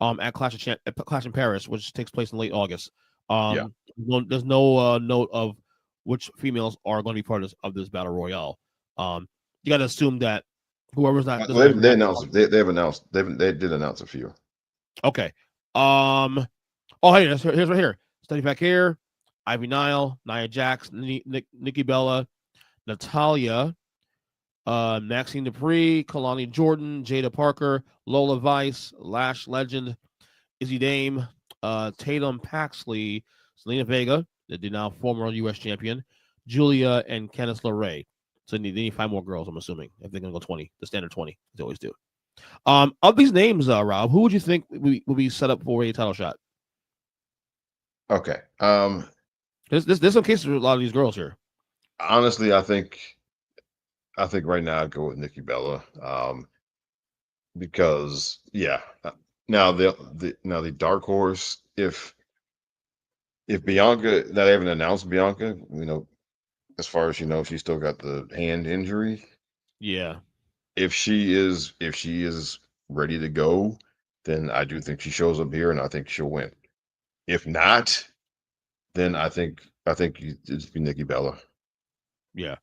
at Clash in Paris, which takes place in late August. There's no note of which females are going to be part of this battle royale. You got to assume that whoever's not. They announced. They announced. They did announce a few. Okay. Oh, hey, here's right here. Stephanie Paquette, Ivy Nile, Nia Jax, Nikki Bella, Natalia, Maxine Dupree, Kalani Jordan, Jada Parker, Lola Vice, Lash Legend, Izzy Dame, Tatum Paxley, Selena Vega, the now former U.S. champion, Julia, and Candice LeRae. So they need 5 more girls, I'm assuming, if they're going to go 20, the standard 20, they always do. Of these names, Rob, who would you think will be set up for a title shot? Okay. There's some cases with a lot of these girls here. Honestly, I think right now I'd go with Nikki Bella. Because now the dark horse, if Bianca, that they haven't announced Bianca, as far as she's still got the hand injury. Yeah. If she is ready to go, then I do think she shows up here, and I think she'll win. If not, then I think it's be Nikki Bella. Yeah,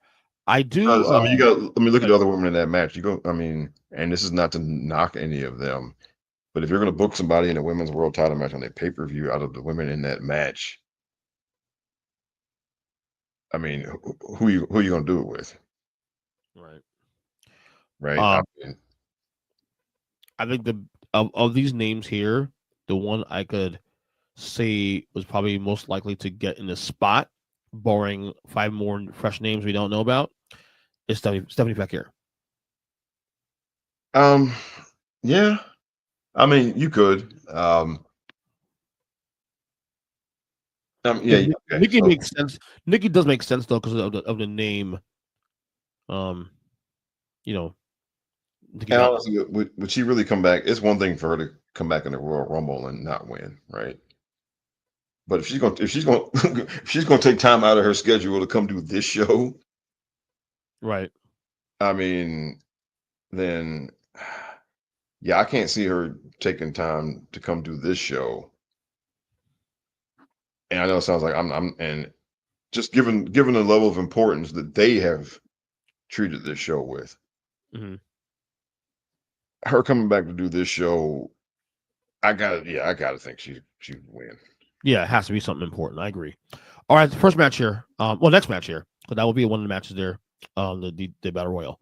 I do. You got. Look at the other women in that match. And this is not to knock any of them, but if you're going to book somebody in a women's world title match on a pay-per-view out of the women in that match, who you going to do it with? Right. Right. I think of these names here, the one I could say was probably most likely to get in the spot, barring 5 more fresh names we don't know about, is Stephanie Paquette. Yeah. You could. Yeah. Nikki makes sense. Nikki does make sense though because of the name. And honestly, would she really come back? It's one thing for her to come back in the Royal Rumble and not win, right? But if she's going to take time out of her schedule to come do this show, right? Then I can't see her taking time to come do this show. And I know it sounds like and just given the level of importance that they have treated this show with, her coming back to do this show, I gotta think she would win. Yeah, it has to be something important. I agree. All right, the first match here. Next match here, because that will be one of the matches there. The battle royal.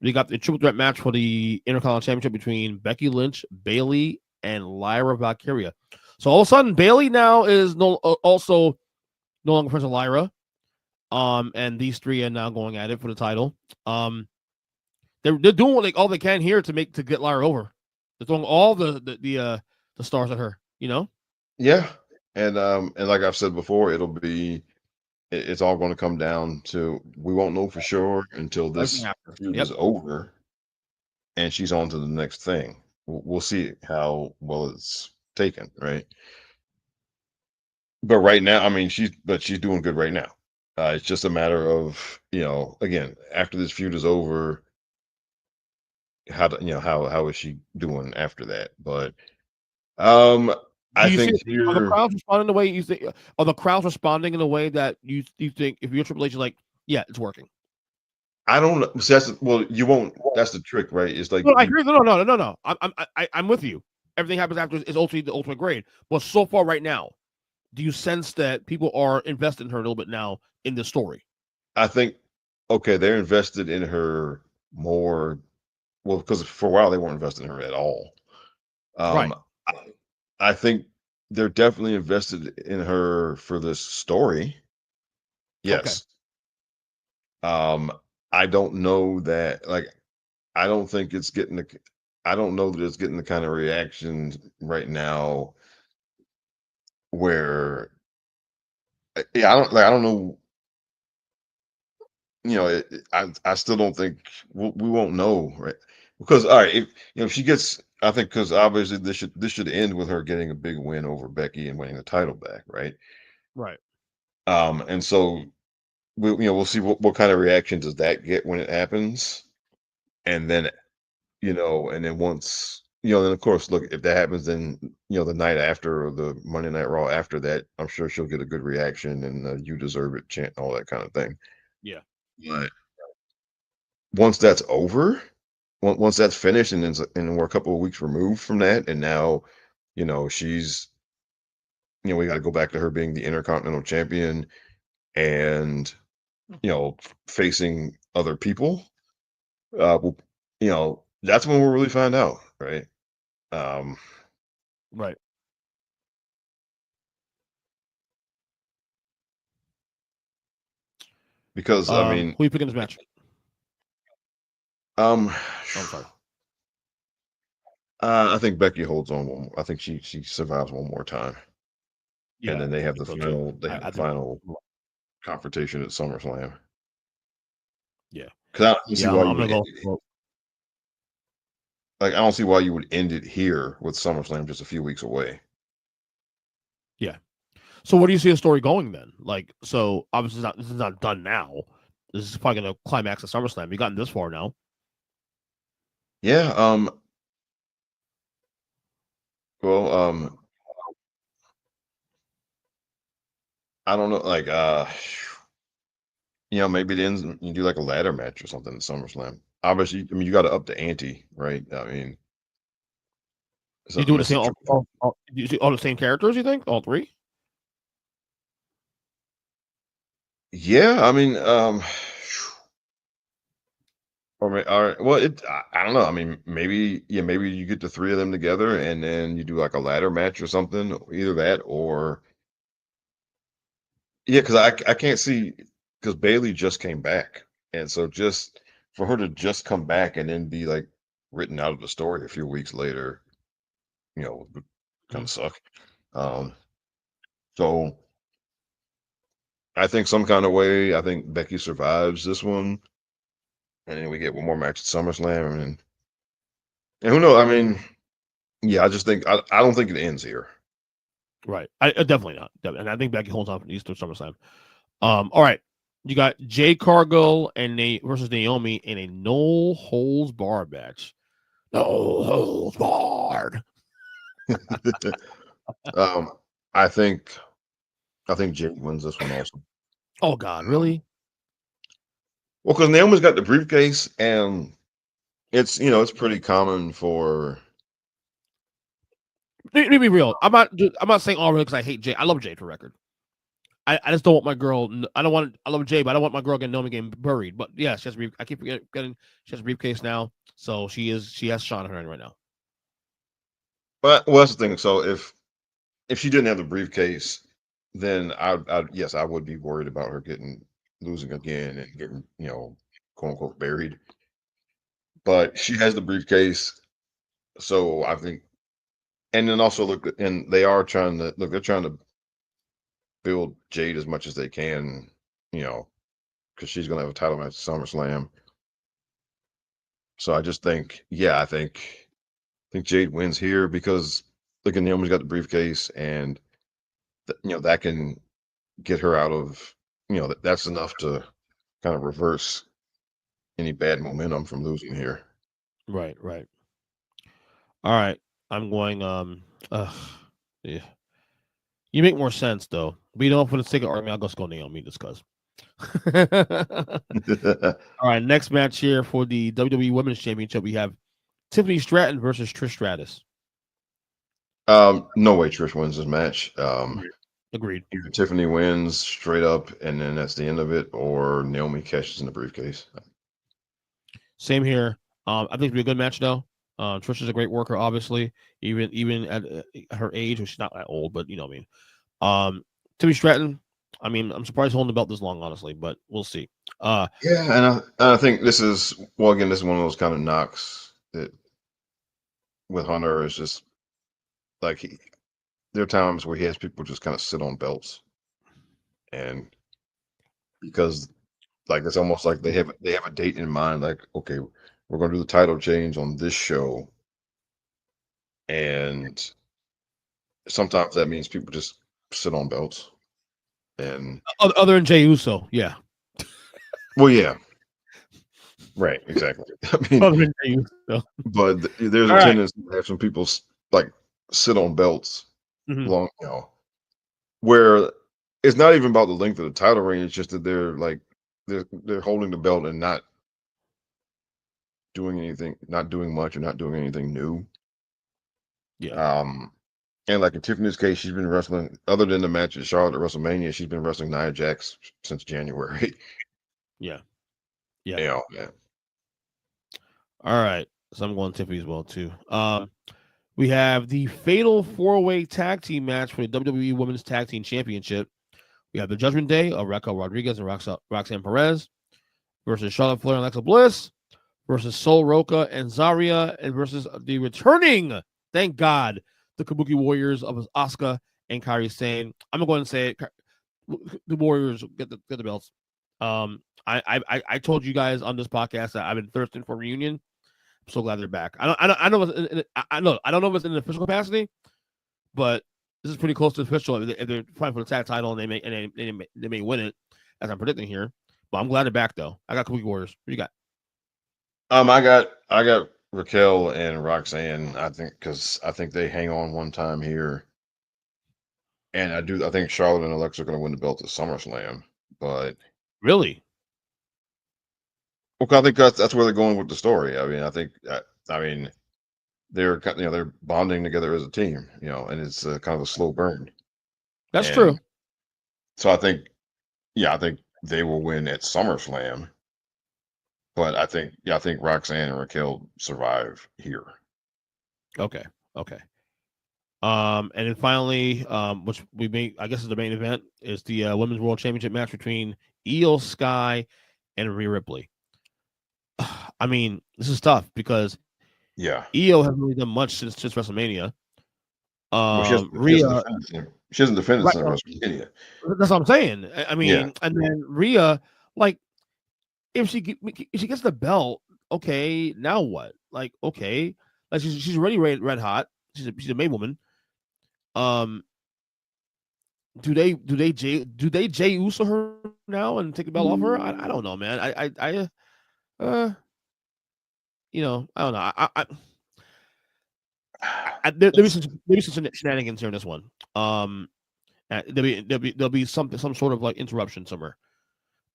We got the triple threat match for the Intercontinental Championship between Becky Lynch, Bayley, and Lyra Valkyria. So all of a sudden, Bayley now is also no longer friends with Lyra. And these 3 are now going at it for the title. They're doing all they can here to get Lyra over. They're throwing all the stars at her. Yeah, and like I've said before, it's all going to come down to, we won't know for sure until this feud is over, and she's on to the next thing. We'll see how well it's taken, right? But right now, she's doing good right now. It's just a matter of, again, after this feud is over, how is she doing after that? But I think are the crowds responding the way you think? Are the crowds responding in a way that you think, if you're Triple H, you're like, yeah, it's working? I don't know. You won't. That's the trick, right? It's like, no, I agree. No. I'm with you. Everything happens after is ultimately the ultimate grade. But so far, right now, do you sense that people are invested in her a little bit now in this story? I think, okay, they're invested in her more. Well, because for a while they weren't invested in her at all. Right. I think they're definitely invested in her for this story. Yes. Okay. I don't know that. I don't think it's getting I don't know that it's getting the kind of reaction right now where. I don't know. I still don't think we won't know, right? Because all right, if she gets, I think because obviously this should end with her getting a big win over Becky and winning the title back, right? Right. And so we'll see what kind of reaction does that get when it happens, and then and then once then of course, look, if that happens, then the night after or the Monday Night Raw after that, I'm sure she'll get a good reaction and you deserve it chant, all that kind of thing. Yeah. But once that's over, once that's finished, and we're a couple of weeks removed from that, and now she's we got to go back to her being the Intercontinental Champion and facing other people. Well, that's when we'll really find out, right? Um, Right. because I mean, Who you picking this match? um, I'm sorry. I think Becky holds on one more. I think she survives one more time, Yeah, and then they I have think the so too. final. They have I the think. final confrontation at SummerSlam. Yeah. Because I don't see Yeah. why I'm you gonna would go. Well, I don't see why you would end it here with SummerSlam just a few weeks away. yeah. So where do you see the story going then? Like, so obviously this is not done now. This is probably gonna climax at SummerSlam. You gotten this far now. Yeah. Well. I don't know. Like. Maybe it ends. You do like a ladder match or something at SummerSlam. Obviously, I mean, you got to up the ante, right? I mean, You so doing the Mr. same you see all the same characters, you think? All three? Yeah, I mean, all right. Well, I don't know. I mean, maybe, yeah, maybe you get the three of them together and then you do like a ladder match or something. Either that or yeah, because I can't see because Bailey just came back, and so just for her to just come back and then be like written out of the story a few weeks later, would kind Mhm. of suck. Um, so I think some kind of way, I think Becky survives this one, and then we get one more match at SummerSlam, and who knows? I mean, yeah, I just think I don't think it ends here. Right. I definitely not. And I think Becky holds on for these through SummerSlam. All right. You got Jade Cargill and versus Naomi in a no holds barred match. No holds barred. um, I think Jake wins this one also. Oh God, Um, really? well, because Naomi's got the briefcase, and it's pretty common for. To be real, I'm not saying all really because I hate Jade. I love Jade for record. I just don't want my girl. I don't want. I love Jade, but I don't want my girl getting Naomi getting buried. But yeah, she has. I keep forgetting. She has a briefcase now, so she has Sean in her right now. But well, that's the thing. So if she didn't have the briefcase, then yes, I would be worried about her losing again and getting quote unquote buried. But she has the briefcase, so I think. And then also look, and they are trying to look. They're trying to build Jade as much as they can, you know, because she's going to have a title match at SummerSlam. So I just think, yeah, I think Jade wins here because look, and Naomi's got the briefcase, and that can get her out of that's enough to kind of reverse any bad momentum from losing here. Right, right. All right, I'm going. Yeah. You make more sense though. But for the sake of argument, I'll just go Naomi just cause. All right, next match here for the WWE Women's Championship, we have Tiffany Stratton versus Trish Stratus. No way Trish wins this match. Agreed. Either Tiffany wins straight up, and then that's the end of it, or Naomi cashes in the briefcase. Same here. I think it'll be a good match though. Trish is a great worker, obviously, even at her age, which she's not that old, but you know what I mean. Tiffany Stratton. I mean, I'm surprised holding the belt this long, honestly, but we'll see. Yeah, and I think this is again, this is one of those kind of knocks that with Hunter is just like there are times where he has people just kind of sit on belts, and because like it's almost like they have a date in mind. Like, okay, we're going to do the title change on this show, and sometimes that means people just sit on belts. And Other than Jey Uso, yeah. well, yeah, right, exactly. I mean, Other than Jey Uso. but there's All a right. tendency to have some people like sit on belts Mhm. long, where it's not even about the length of the title reign. It's just that they're like they're holding the belt and not doing anything, not doing much, or not doing anything new. Yeah. And like in Tiffany's case, she's been wrestling other than the match at Charlotte at WrestleMania. She's been wrestling Nia Jax since January. Yeah. Yeah. Yeah. All right. So I'm going Tiffany as well too. We have the fatal 4-way tag team match for the WWE Women's Tag Team Championship. We have the Judgment Day of Raquel Rodriguez and Roxanne Perez versus Charlotte Flair and Alexa Bliss versus Sol Roca and Zarya, and versus the returning, thank God, the Kabuki Warriors of Asuka and Kairi Sane. I'm gonna go ahead and say it. The Warriors get the belts. I told you guys on this podcast that I've been thirsting for a reunion. I'm so glad they're back. I don't know if it's in an official capacity, but this is pretty close to official. If they're fighting for the tag title and they may win it, as I'm predicting here. But I'm glad they're back though. I got Kabuki Warriors. What do you got? I got Raquel and Roxanne. I think they hang on one time here, and I think Charlotte and Alexa are going to win the belt at SummerSlam. But Really? I think that's where they're going with the story. I mean, I mean they're bonding together as a team, and it's kind of a slow burn. That's And true. so I think they will win at SummerSlam. But I think Roxanne and Raquel survive here. Okay. And then finally, which I guess is the main event, is the Women's World Championship match between Io Sky and Rhea Ripley. I mean, this is tough because Yeah. Io hasn't really done much since WrestleMania. Well, Rhea, she hasn't defended right, since WrestleMania. that's what I'm saying. I Yeah. mean, and then Rhea, like, if she gets the belt, okay, now what? Like, okay, like she's already red hot. She's a main woman. Do they Jey Uso her now and take the belt off her? I don't know, man. I I don't know. There'll be some shenanigans here in this one. There'll be some sort of like interruption somewhere.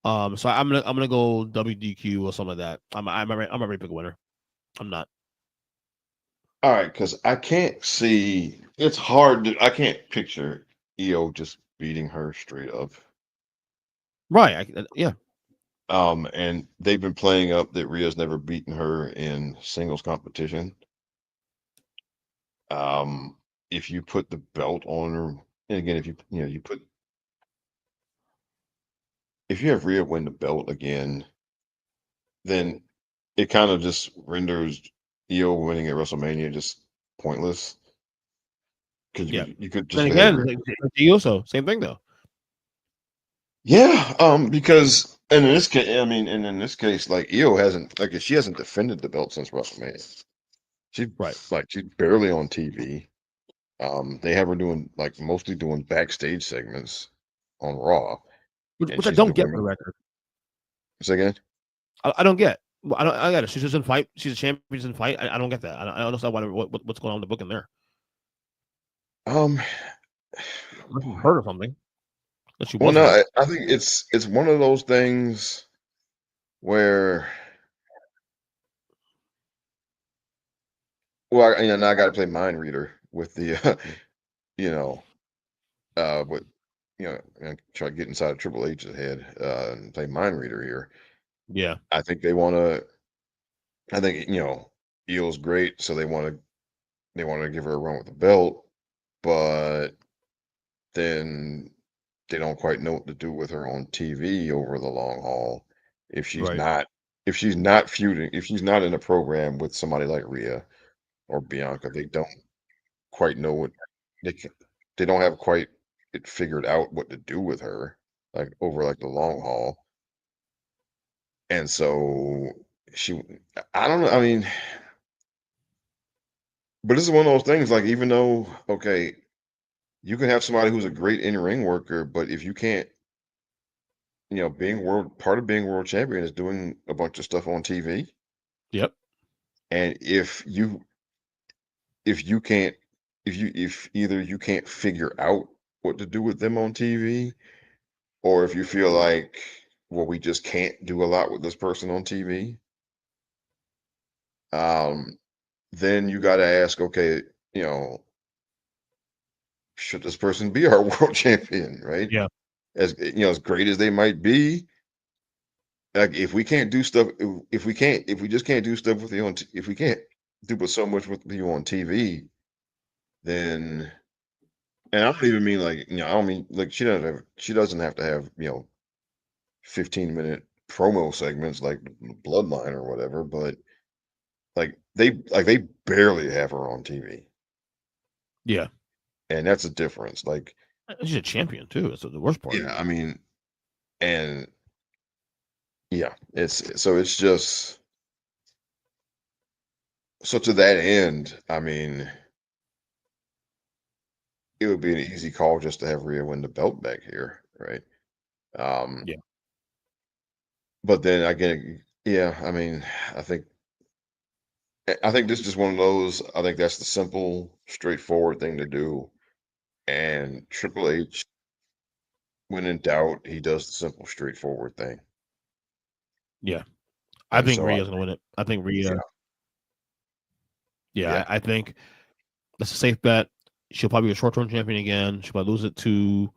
So I'm gonna go WDQ or something like that. I'm not ready to pick a winner. I'm not. All right, because I can't see. It's hard. I can't picture Io just beating her straight up. Right. Yeah. And they've been playing up that Rhea's never beaten her in singles competition. If you put the belt on her, and again, if if you have Rhea win the belt again, then it kind of just renders Io winning at WrestleMania just pointless. Because Yeah. you could just Then have again, Jey Uso, same thing though. yeah, because and in this case, I mean, and in this case, like Io hasn't she hasn't defended the belt since WrestleMania. She's Right. she's barely on TV. They have her doing mostly doing backstage segments on Raw, and Which I she's in don't the get for women. the record. Say again? I don't get. I get it. She's just in fight. She's a champion. She's in fight. I don't get that. I don't understand what's going on in the book in there. Um, Unless you hurt or something. Unless she well, was no, hurt. I think it's one of those things where, well, now I got to play mind reader with the, you know, with and try to get inside of Triple H's head and play mind reader here. Yeah. I think they want to. I think Eel's great, so they want to give her a run with the belt, but then they don't quite know what to do with her on TV over the long haul. If she's Right. not if she's not feuding, if she's not in a program with somebody like Rhea or Bianca, they don't quite know what they can, they don't have quite it figured out what to do with her over the long haul. And so I don't know. I mean, but this is one of those things. Like, even though, okay, you can have somebody who's a great in-ring worker, but if you can't, part of being world champion is doing a bunch of stuff on TV. Yep. And if you can't, if either you can't figure out what to do with them on TV, or if you feel like, well, we just can't do a lot with this person on TV, um, then you got to ask, okay, you know, should this person be our world champion, right? Yeah. As great as they might be, like, if we can't do stuff, if we just can't do stuff with you if we can't do but so much with you on TV, then, and I don't even mean like, I don't mean like she doesn't have to have 15-minute promo segments like Bloodline or whatever, but they barely have her on TV, Yeah. and that's a difference. Like, She's a champion too. That's the worst part. yeah, I mean, and yeah, it's just, so to that end, I mean, it would be an easy call just to have Rhea win the belt back here, right? Yeah. But then again, yeah, I mean, I think I think this is just one of those. I think that's the simple, straightforward thing to do. And Triple H, when in doubt, he does the simple, straightforward thing. Yeah. I And think so, Rhea's gonna win it. I think Rhea. Yeah. Yeah. I think that's a safe bet. She'll probably be a short-term champion again. She'll probably lose it to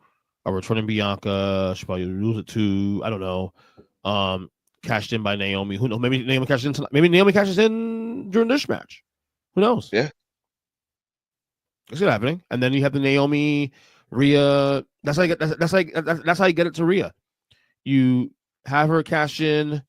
a returning Bianca. She'll probably lose it to, I don't know, cashed in by Naomi. Who knows? Maybe Naomi cashes in tonight. Maybe Naomi cashes in during this match. Who knows? Yeah. It's it happening. And then you have the Naomi Rhea. That's how you get. That's how you get it to Rhea. You have her cash in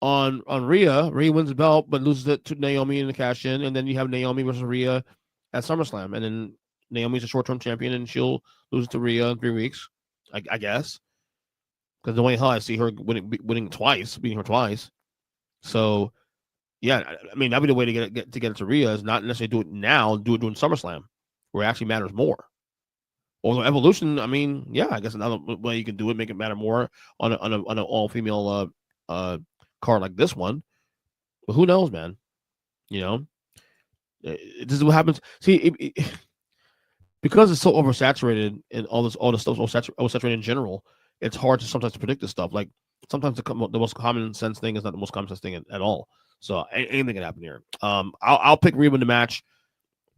on Rhea. Rhea wins the belt, but loses it to Naomi in the cash in, and then you have Naomi versus Rhea at SummerSlam, and then Naomi's a short term champion, and she'll lose it to Rhea in 3 weeks, I guess. Because the way how I see her beating her twice. So yeah, I mean that'd be the way to get it to Rhea is not necessarily do it now, do it during SummerSlam, where it actually matters more. Although Evolution, I mean, yeah, I guess another way you can do it, make it matter more on an all female card like this one. But who knows, man? This is what happens. See, because it's so oversaturated and all the stuff oversaturated in general, it's hard to sometimes predict this stuff. Like sometimes the most common sense thing is not the most common sense thing at all. So anything can happen here. I'll pick Rhea in the match,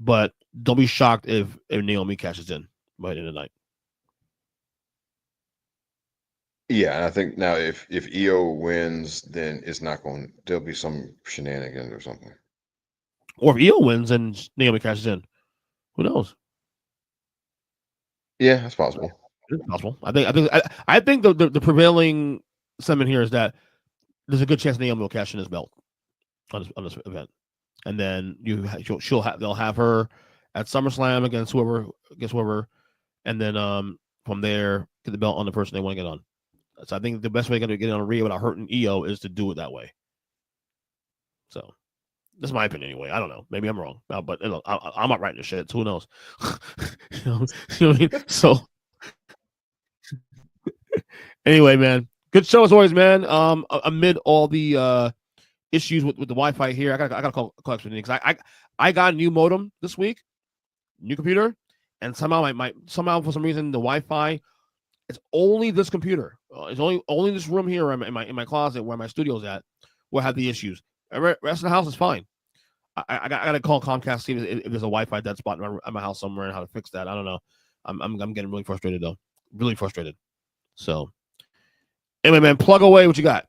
but don't be shocked if Naomi cashes in by the end of the night. Yeah, and I think now if EO wins, then it's not going. There'll be some shenanigans or something. Or if Io wins and Naomi cashes in, who knows? Yeah, that's possible. It's possible. I think the prevailing sentiment here is that there's a good chance Naomi will cash in his belt on this event, and then they'll have her at SummerSlam against whoever, and then from there get the belt on the person they want to get on. So I think the best way to get on Rhea without hurting Io is to do it that way. So that's my opinion anyway. I don't know. Maybe I'm wrong. But I'm not writing this shit. So who knows? you know what I mean? So anyway, man, good show as always, man. Amid all the issues with the Wi-Fi here, I gotta call Xfinity because I got a new modem this week, new computer, and somehow somehow for some reason the Wi-Fi, it's only this computer. It's only this room here in my closet where my studio's at will have the issues. The rest of the house is fine. I got to call Comcast, see if there's a Wi-Fi dead spot in my house somewhere and how to fix that. I don't know. I'm getting really frustrated though. Really frustrated. So anyway, man, plug away what you got.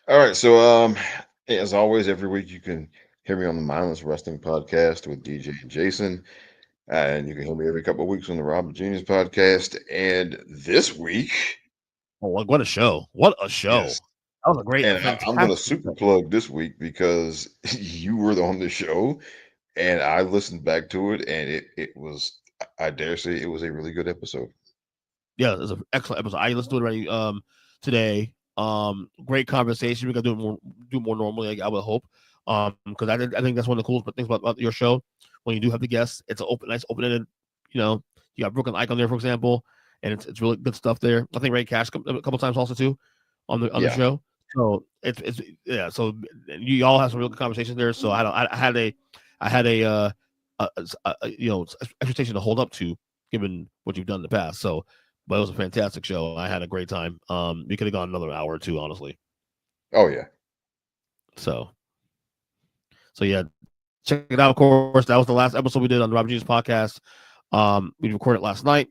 All right. So as always, every week you can hear me on the Mindless Wrestling Podcast with DJ and Jason. And you can hear me every couple of weeks on the Robert Genius Podcast. And this week, what a show. What a show. Yes. That was a great. And I'm going to super plug this week because you were on the show and I listened back to it and it was, I dare say, it was a really good episode. Yeah, it was an excellent episode. I listened to it already today. Great conversation. We gotta do more normally. I would hope. Because I think that's one of the coolest things about your show. When you do have the guests, it's a nice open-ended. You got Brooklyn Ike on there, for example, and it's really good stuff there. I think Ray Cash a couple times also too on the show. So it's yeah. So you all have some real good conversations there. So I had a expectation to hold up to, given what you've done in the past. So, but it was a fantastic show. I had a great time. We could have gone another hour or two, honestly. Oh yeah. So yeah, check it out. Of course, that was the last episode we did on the Robert Jesus podcast. We recorded last night.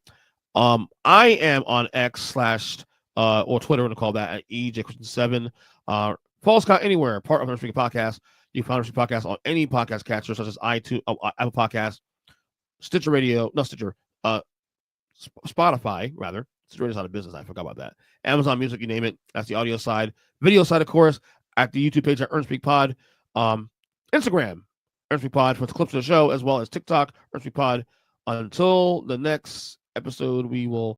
I am on X / or Twitter, and call that at EJ7. Follow Scott anywhere, part of the Earnestly podcast. You can find Earnestly podcast on any podcast catcher, such as iTunes, Apple Podcast, Stitcher Radio, not Stitcher, Spotify, rather. Stitcher Radio's out of business. I forgot about that. Amazon Music, you name it. That's the audio side. Video side, of course, at the YouTube page at Earnestly Pod. Instagram, Earnestly Pod for the clips of the show, as well as TikTok, Earnestly Pod. Until the next episode, we will